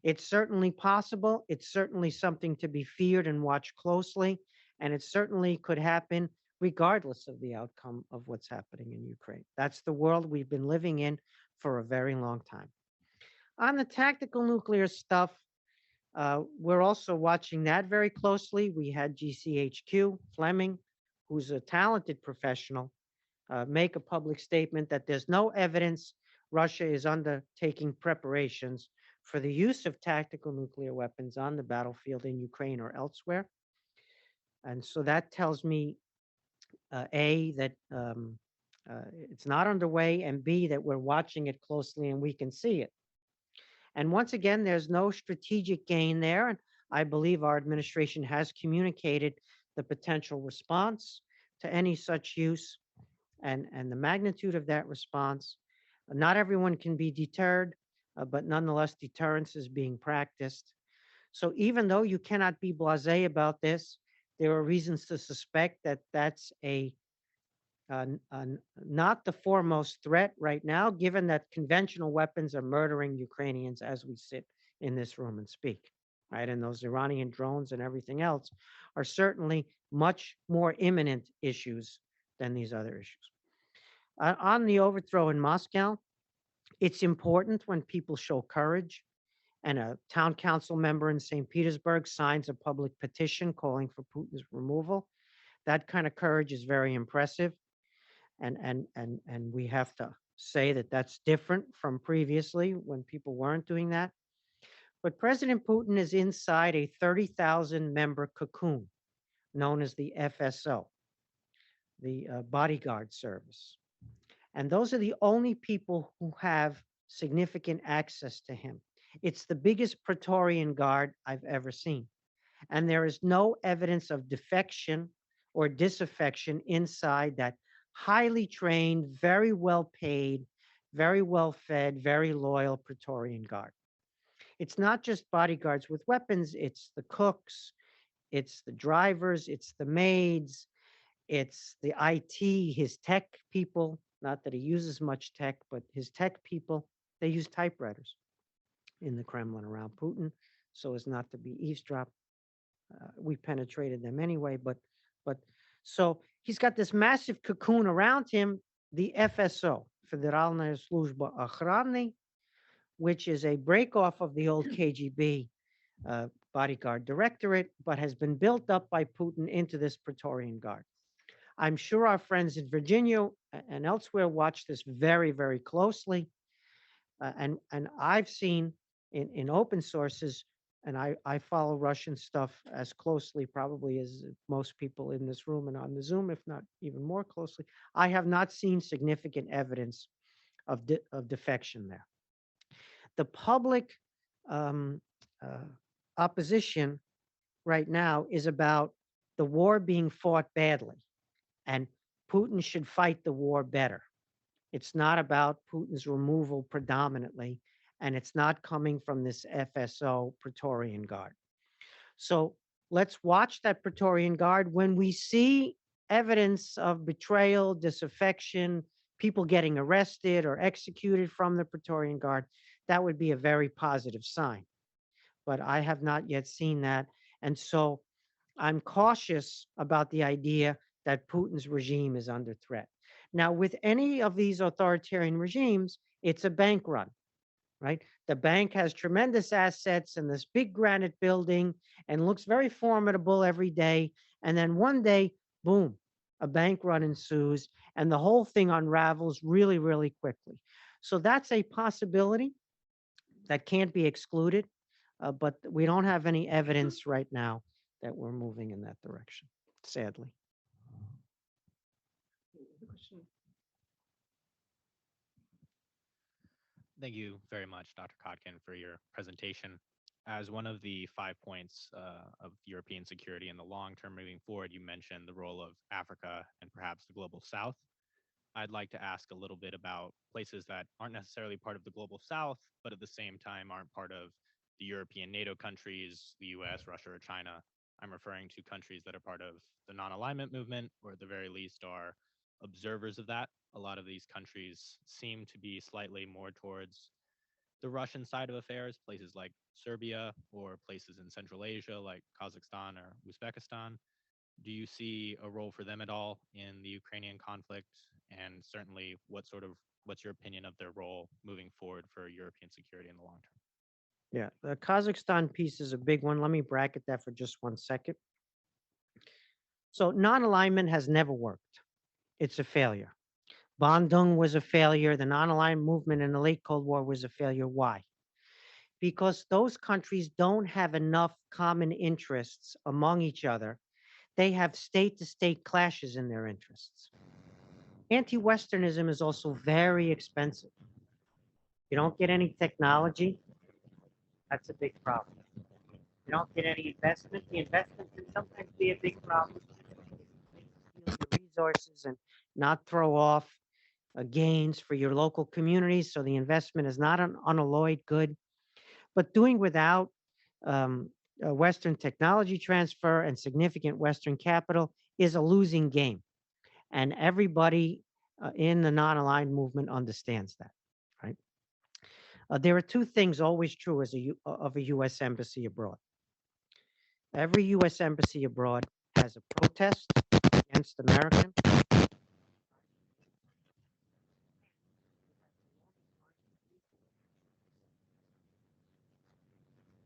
C: It's certainly possible. It's certainly something to be feared and watched closely. And it certainly could happen regardless of the outcome of what's happening in Ukraine. That's the world we've been living in for a very long time. On the tactical nuclear stuff, we're also watching that very closely. We had GCHQ, Fleming, who's a talented professional, make a public statement that there's no evidence Russia is undertaking preparations for the use of tactical nuclear weapons on the battlefield in Ukraine or elsewhere. And so that tells me, A, that It's not underway, and B, that we're watching it closely and we can see it. And once again, there's no strategic gain there. And I believe our administration has communicated the potential response to any such use and the magnitude of that response. Not everyone can be deterred, but nonetheless, deterrence is being practiced. So even though you cannot be blasé about this, there are reasons to suspect that that's not the foremost threat right now, given that conventional weapons are murdering Ukrainians as we sit in this room and speak, right? And those Iranian drones and everything else are certainly much more imminent issues than these other issues. On the overthrow in Moscow, it's important when people show courage, and a town council member in St. Petersburg signs a public petition calling for Putin's removal. That kind of courage is very impressive. And we have to say that that's different from previously when people weren't doing that. But President Putin is inside a 30,000 member cocoon known as the FSO, the bodyguard service. And those are the only people who have significant access to him. It's the biggest Praetorian Guard I've ever seen. And there is no evidence of defection or disaffection inside that highly trained, very well paid, very well fed, very loyal Praetorian Guard. It's not just bodyguards with weapons, it's the cooks, it's the drivers, it's the maids, it's the IT, his tech people, not that he uses much tech, but his tech people, they use typewriters in the Kremlin around Putin so as not to be eavesdropped. We penetrated them anyway, but so he's got this massive cocoon around him, the FSO, Federalная служба охраны, which is a breakoff of the old KGB bodyguard directorate, but has been built up by Putin into this Praetorian Guard. I'm sure our friends in Virginia and elsewhere watch this very, very closely. And I've seen in open sources, and I follow Russian stuff as closely probably as most people in this room and on the Zoom, if not even more closely. I have not seen significant evidence of defection there. The public opposition right now is about the war being fought badly, and Putin should fight the war better. It's not about Putin's removal predominantly, and it's not coming from this FSO Praetorian Guard. So let's watch that Praetorian Guard. When we see evidence of betrayal, disaffection, people getting arrested or executed from the Praetorian Guard, that would be a very positive sign. But I have not yet seen that. And so I'm cautious about the idea that Putin's regime is under threat. Now, with any of these authoritarian regimes, it's a bank run, right? The bank has tremendous assets in this big granite building and looks very formidable every day. And then one day, boom, a bank run ensues and the whole thing unravels really, really quickly. So that's a possibility that can't be excluded, but we don't have any evidence right now that we're moving in that direction, sadly.
E: Thank you very much, Dr. Kotkin, for your presentation. As one of the 5 points of European security in the long term moving forward, you mentioned the role of Africa and perhaps the global South. I'd like to ask a little bit about places that aren't necessarily part of the global South, but at the same time aren't part of the European NATO countries, the US, Russia, or China. I'm referring to countries that are part of the non-alignment movement, or at the very least are observers of that. A lot of these countries seem to be slightly more towards the Russian side of affairs, places like Serbia or places in Central Asia like Kazakhstan or Uzbekistan. Do you see a role for them at all in the Ukrainian conflict? And certainly, what's your opinion of their role moving forward for European security in the long term?
C: Yeah, the Kazakhstan piece is a big one. Let me bracket that for just 1 second. So non-alignment has never worked. It's a failure. Bandung was a failure. The non-aligned movement in the late Cold War was a failure. Why? Because those countries don't have enough common interests among each other. They have state-to-state clashes in their interests. Anti-Westernism is also very expensive. You don't get any technology, that's a big problem. You don't get any investment. The investment can sometimes be a big problem. Use the resources and not throw off gains for your local communities. So the investment is not an unalloyed good. But doing without Western technology transfer and significant Western capital is a losing game. And everybody in the non-aligned movement understands that, right? There are two things always true of a U.S. embassy abroad. Every U.S. embassy abroad has a protest against American.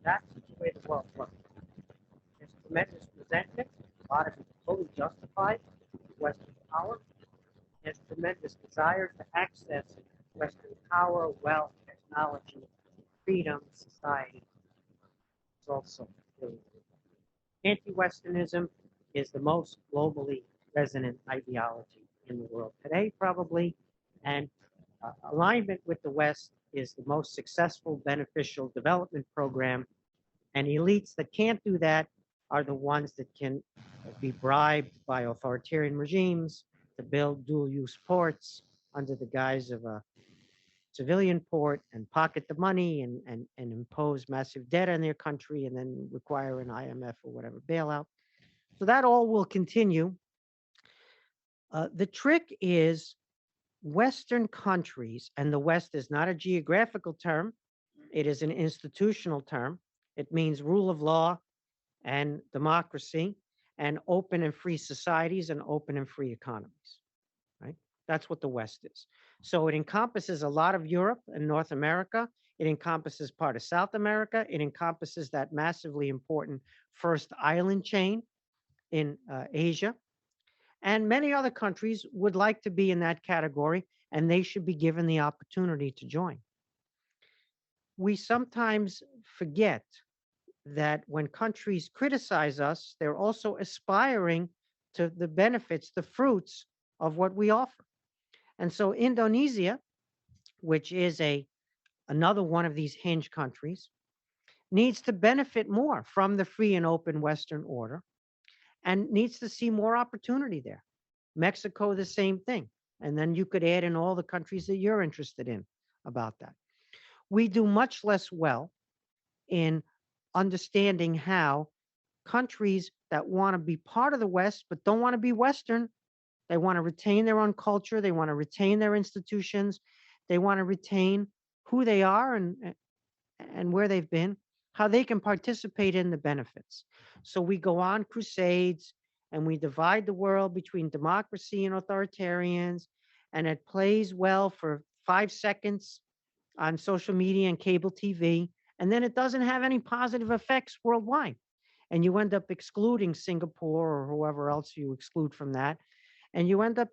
C: That's the way the world works. There's tremendous resentment. A lot of it fully justified Western power. There's tremendous desire to access Western power, wealth, technology, freedom, society. It's also really anti-Westernism is the most globally resonant ideology in the world today, probably, and alignment with the West is the most successful, beneficial development program. And elites that can't do that are the ones that can be bribed by authoritarian regimes to build dual-use ports under the guise of a civilian port and pocket the money and impose massive debt on their country and then require an IMF or whatever bailout. So that all will continue. The trick is Western countries, and the West is not a geographical term, it is an institutional term. It means rule of law and democracy and open and free societies and open and free economies, right? That's what the West is. So it encompasses a lot of Europe and North America. It encompasses part of South America. It encompasses that massively important first island chain in Asia. And many other countries would like to be in that category, and they should be given the opportunity to join. We sometimes forget that when countries criticize us, they're also aspiring to the benefits, the fruits of what we offer. And so Indonesia, which is another one of these hinge countries, needs to benefit more from the free and open Western order and needs to see more opportunity there. Mexico, the same thing. And then you could add in all the countries that you're interested in about that. We do much less well in understanding how countries that want to be part of the West but don't want to be Western, they want to retain their own culture, they want to retain their institutions, they want to retain who they are and where they've been, how they can participate in the benefits. So we go on crusades and we divide the world between democracy and authoritarians, and it plays well for 5 seconds on social media and cable TV, and then it doesn't have any positive effects worldwide. And you end up excluding Singapore or whoever else you exclude from that. And you end up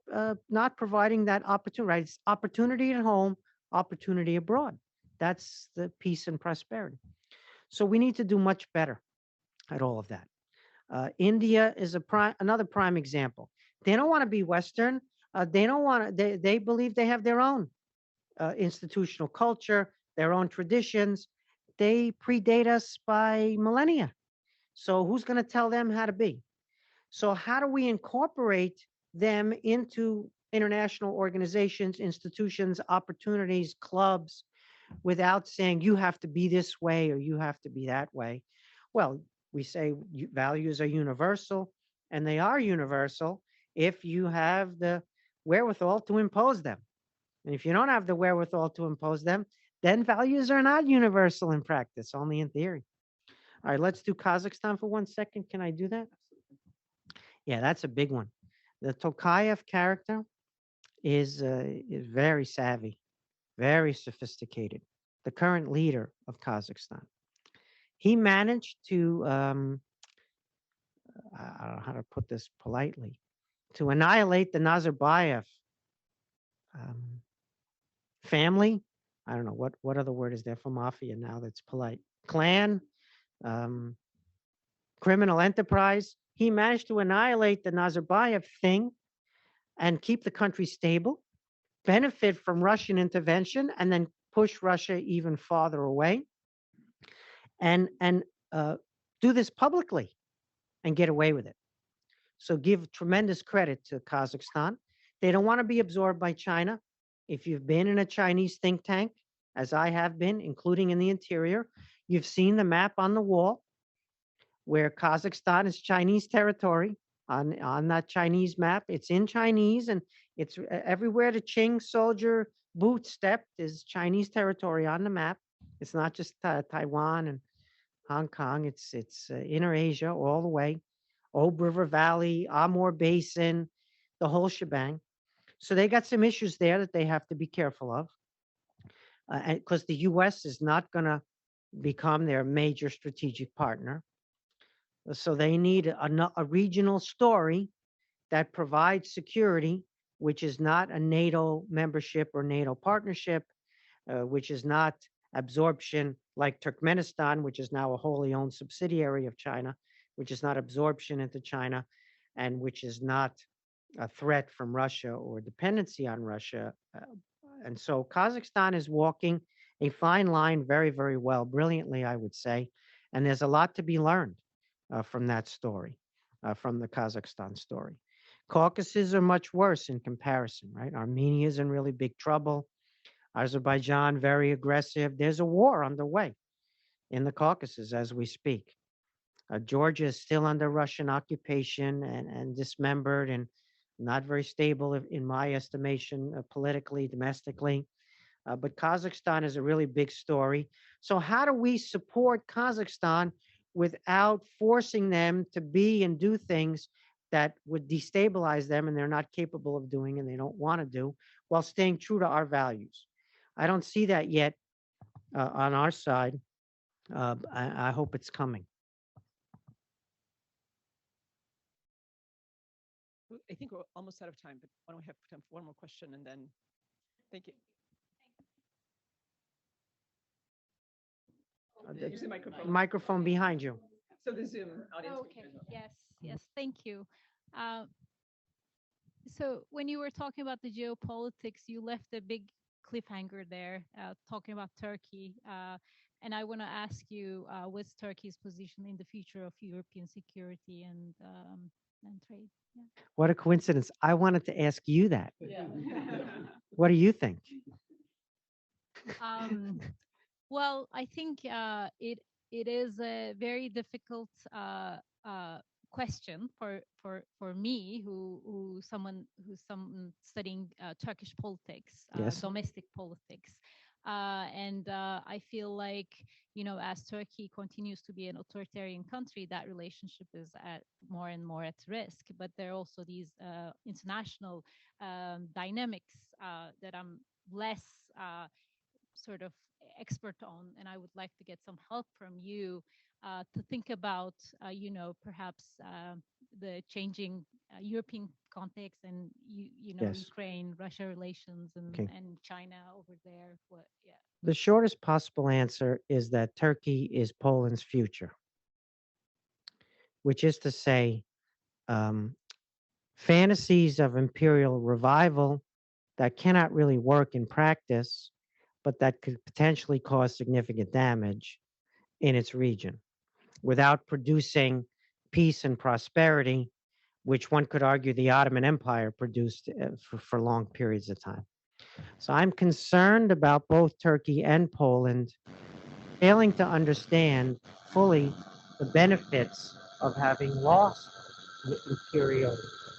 C: not providing that opportunity, right? It's opportunity at home, opportunity abroad. That's the peace and prosperity. So we need to do much better at all of that. India is another prime example. They don't want to be Western. They don't want to, they believe they have their own institutional culture, their own traditions. They predate us by millennia. So who's going to tell them how to be? So how do we incorporate them into international organizations, institutions, opportunities, clubs, without saying you have to be this way or you have to be that way? Well, we say values are universal, and they are universal if you have the wherewithal to impose them. And if you don't have the wherewithal to impose them, then values are not universal in practice, only in theory. All right, let's do Kazakhstan for 1 second. Can I do that? Yeah, that's a big one. The Tokayev character is very savvy, very sophisticated, the current leader of Kazakhstan. He managed to, I don't know how to put this politely, to annihilate the Nazarbayev family. I don't know, what other word is there for mafia now that's polite? Clan, criminal enterprise. He managed to annihilate the Nazarbayev thing and keep the country stable, benefit from Russian intervention, and then push Russia even farther away, and do this publicly and get away with it. So give tremendous credit to Kazakhstan. They don't want to be absorbed by China. If you've been in a Chinese think tank, as I have been, including in the interior, you've seen the map on the wall where Kazakhstan is Chinese territory. On that Chinese map, it's in Chinese, and it's everywhere the Qing soldier boot stepped is Chinese territory on the map. It's not just Taiwan and Hong Kong. It's Inner Asia all the way, Ob River Valley, Amur Basin, the whole shebang. So they got some issues there that they have to be careful of, because the U.S. is not going to become their major strategic partner. So they need a regional story that provides security, which is not a NATO membership or NATO partnership, which is not absorption like Turkmenistan, which is now a wholly owned subsidiary of China, which is not absorption into China, and which is not a threat from Russia or dependency on Russia. And so Kazakhstan is walking a fine line very, very well, brilliantly, I would say. And there's a lot to be learned from that story, from the Kazakhstan story. Caucasus are much worse in comparison, right? Armenia is in really big trouble. Azerbaijan, very aggressive. There's a war underway in the Caucasus as we speak. Georgia is still under Russian occupation and dismembered and not very stable, in my estimation, politically, domestically. But Kazakhstan is a really big story. So how do we support Kazakhstan without forcing them to be and do things that would destabilize them and they're not capable of doing and they don't want to do, while staying true to our values? I don't see that yet on our side. I hope it's coming.
A: I think we're almost out of time, but why don't we have time for one more question and then, thank you. Use the microphone.
C: Microphone behind you.
A: So the Zoom audience.
F: Okay. Yes. Thank you. So when you were talking about the geopolitics, you left a big cliffhanger there, talking about Turkey. And I want to ask you, what's Turkey's position in the future of European security and trade? Yeah.
C: What a coincidence. I wanted to ask you that.
A: Yeah.
C: What do you think?
F: Well, I think it is a very difficult question for me, who's someone studying Turkish politics,
C: Yes.
F: domestic politics, and I feel like, as Turkey continues to be an authoritarian country, that relationship is at more and more at risk. But there are also these international dynamics that I'm less sort of expert on, and I would like to get some help from you to think about, perhaps the changing European context and
C: Yes.
F: Ukraine-Russia relations and,
C: Okay.
F: and China over there. Yeah.
C: The shortest possible answer is that Turkey is Poland's future, which is to say, fantasies of imperial revival that cannot really work in practice, but that could potentially cause significant damage in its region without producing peace and prosperity, which one could argue the Ottoman Empire produced for long periods of time. So I'm concerned about both Turkey and Poland failing to understand fully the benefits of having lost the imperial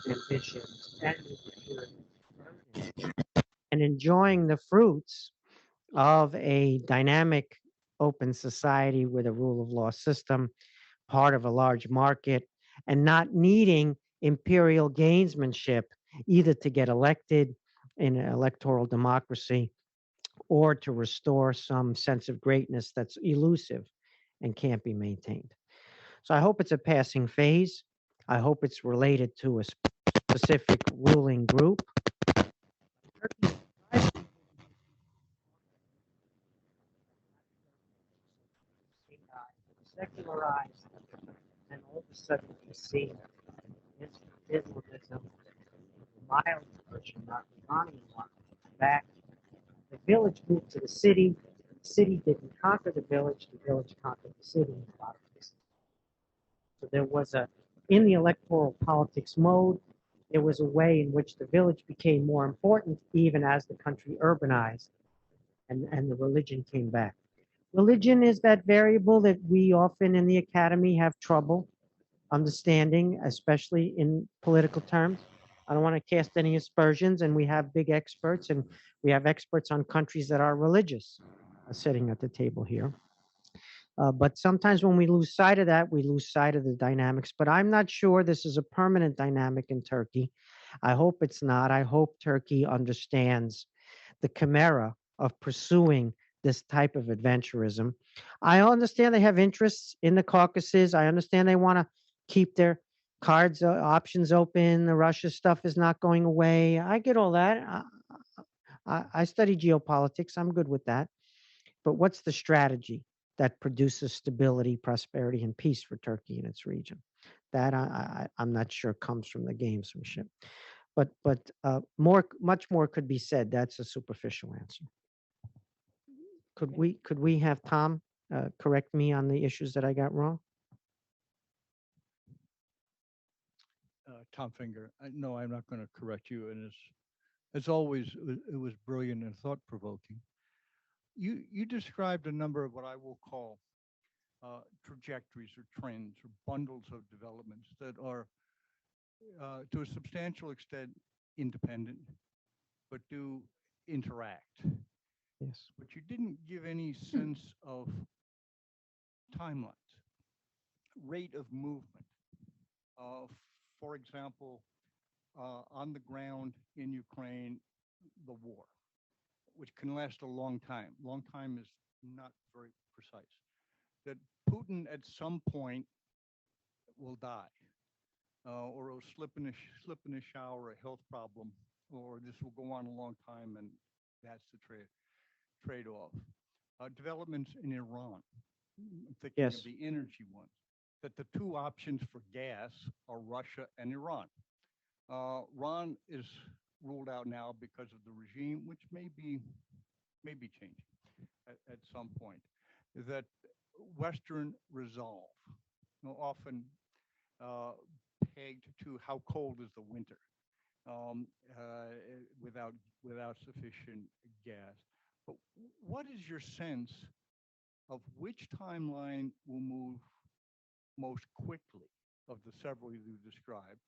C: ambitions and enjoying the fruits of a dynamic open society with a rule of law system, part of a large market, and not needing imperial gainsmanship either to get elected in an electoral democracy or to restore some sense of greatness that's elusive and can't be maintained. So I hope it's a passing phase. I hope it's related to a specific ruling group. Secularized, and all of a sudden you see Islamism, mild version, not the Iranian one, back. The village moved to the city. The city didn't conquer the village conquered the city in a lot of cases. So there was in the electoral politics mode, there was a way in which the village became more important even as the country urbanized and the religion came back. Religion is that variable that we often in the academy have trouble understanding, especially in political terms. I don't want to cast any aspersions, and we have big experts, and we have experts on countries that are religious sitting at the table here. But sometimes when we lose sight of that, we lose sight of the dynamics. But I'm not sure this is a permanent dynamic in Turkey. I hope it's not. I hope Turkey understands the chimera of pursuing this type of adventurism. I understand they have interests in the Caucasus. I understand they want to keep their cards options open. The Russia stuff is not going away. I get all that. I study geopolitics. I'm good with that. But what's the strategy that produces stability, prosperity, and peace for Turkey and its region? That I'm not sure comes from the gamesmanship. But much more could be said. That's a superficial answer. Could we have Tom correct me on the issues that I got wrong?
G: Tom Finger. No, I'm not going to correct you. And as always, it was brilliant and thought-provoking. You described a number of what I will call trajectories or trends or bundles of developments that are, to a substantial extent, independent, but do interact.
C: Yes.
G: But you didn't give any sense of timelines, rate of movement. For example, on the ground in Ukraine, the war, which can last a long time. Long time is not very precise. That Putin at some point will die, or he'll slip in a shower, a health problem, or this will go on a long time, and that's the trade-off. Developments in Iran, I'm thinking
C: Yes.
G: of the energy one, that the two options for gas are Russia and Iran. Iran is ruled out now because of the regime, which may be changing at some point. That Western resolve, often pegged to how cold is the winter, without sufficient gas. But what is your sense of which timeline will move most quickly of the several you described?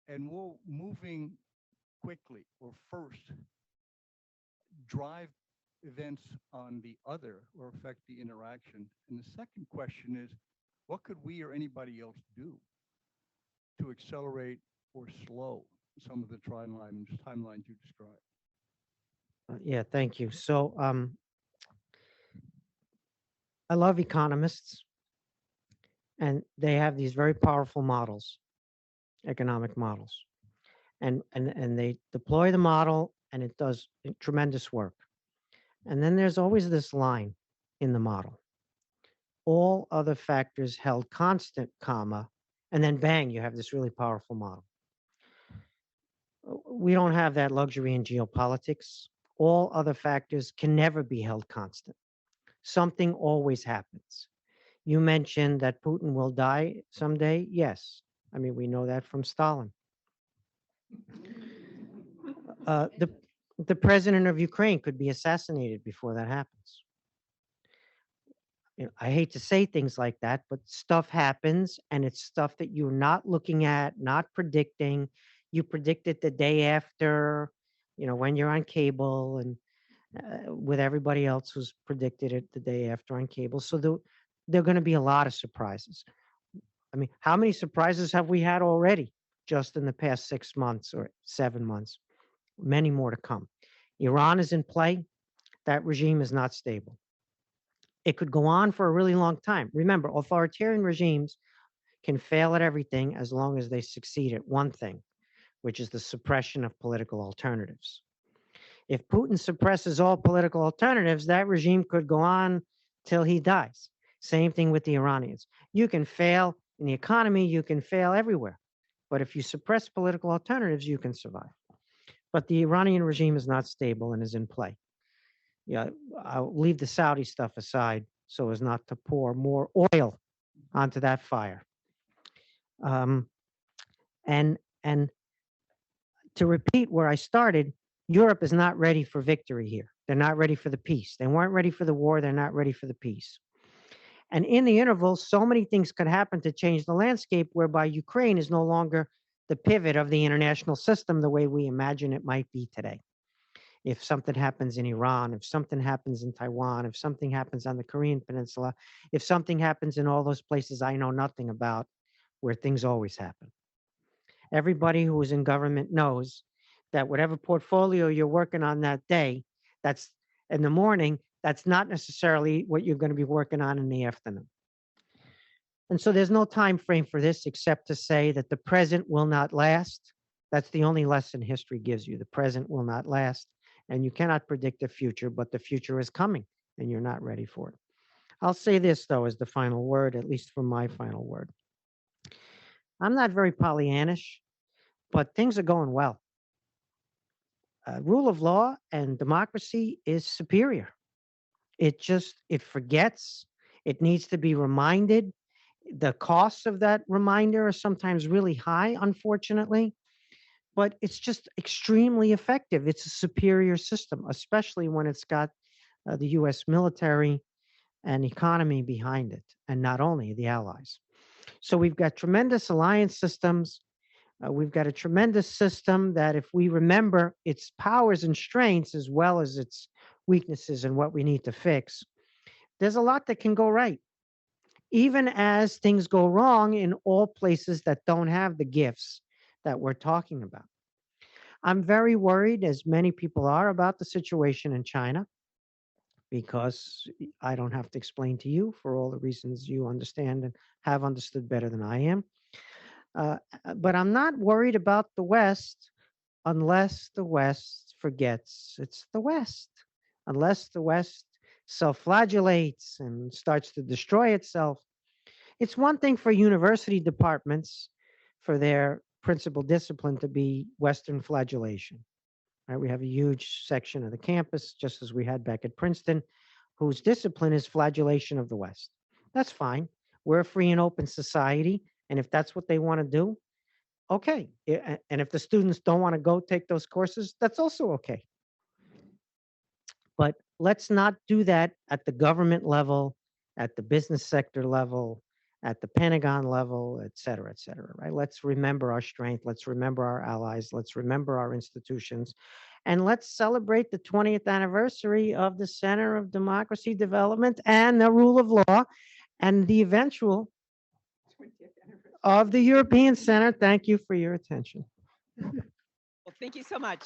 G: And will moving quickly or first drive events on the other or affect the interaction? And the second question is, what could we or anybody else do to accelerate or slow some of the timelines you described?
C: Yeah, thank you. So I love economists, and they have these very powerful models, economic models, and they deploy the model, and it does tremendous work. And then there's always this line in the model: all other factors held constant, comma, and then bang, you have this really powerful model. We don't have that luxury in geopolitics. All other factors can never be held constant. Something always happens. You mentioned that Putin will die someday. Yes. I mean, we know that from Stalin. The president of Ukraine could be assassinated before that happens. You know, I hate to say things like that, but stuff happens, and it's stuff that you're not looking at, not predicting. You predict it the day after, when you're on cable, and with everybody else who's predicted it the day after on cable. So there are going to be a lot of surprises. I mean, how many surprises have we had already just in the past 6 months or 7 months? Many more to come. Iran is in play. That regime is not stable. It could go on for a really long time. Remember, authoritarian regimes can fail at everything as long as they succeed at one thing, which is the suppression of political alternatives. If Putin suppresses all political alternatives, that regime could go on till he dies. Same thing with the Iranians. You can fail in the economy, you can fail everywhere. But if you suppress political alternatives, you can survive. But the Iranian regime is not stable and is in play. Yeah, I'll leave the Saudi stuff aside so as not to pour more oil onto that fire. And to repeat where I started, Europe is not ready for victory here. They're not ready for the peace. They weren't ready for the war. They're not ready for the peace. And in the interval, so many things could happen to change the landscape whereby Ukraine is no longer the pivot of the international system the way we imagine it might be today. If something happens in Iran, if something happens in Taiwan, if something happens on the Korean Peninsula, if something happens in all those places I know nothing about, where things always happen. Everybody who is in government knows that whatever portfolio you're working on that day, that's in the morning, that's not necessarily what you're going to be working on in the afternoon. And so there's no time frame for this except to say that the present will not last. That's the only lesson history gives you. The present will not last, and you cannot predict the future, but the future is coming, and you're not ready for it. I'll say this, though, as the final word, at least for my final word. I'm not very Pollyannish, but things are going well. Rule of law and democracy is superior. It forgets. It needs to be reminded. The costs of that reminder are sometimes really high, unfortunately, but it's just extremely effective. It's a superior system, especially when it's got the US military and economy behind it, and not only the allies. So we've got tremendous alliance systems. We've got a tremendous system that, if we remember its powers and strengths as well as its weaknesses and what we need to fix, there's a lot that can go right, even as things go wrong in all places that don't have the gifts that we're talking about. I'm very worried, as many people are, about the situation in China, because I don't have to explain to you, for all the reasons you understand and have understood better than I am. But I'm not worried about the West unless the West forgets it's the West, unless the West self-flagellates and starts to destroy itself. It's one thing for university departments, for their principal discipline to be Western flagellation. Right? We have a huge section of the campus, just as we had back at Princeton, whose discipline is flagellation of the West. That's fine. We're a free and open society, and if that's what they want to do, okay. And if the students don't want to go take those courses, that's also okay. But let's not do that at the government level, at the business sector level, at the Pentagon level, et cetera, right? Let's remember our strength. Let's remember our allies. Let's remember our institutions. And let's celebrate the 20th anniversary of the Center of Democracy Development and the Rule of Law, and the eventual of the European Center. Thank you for your attention.
A: Well, thank you so much.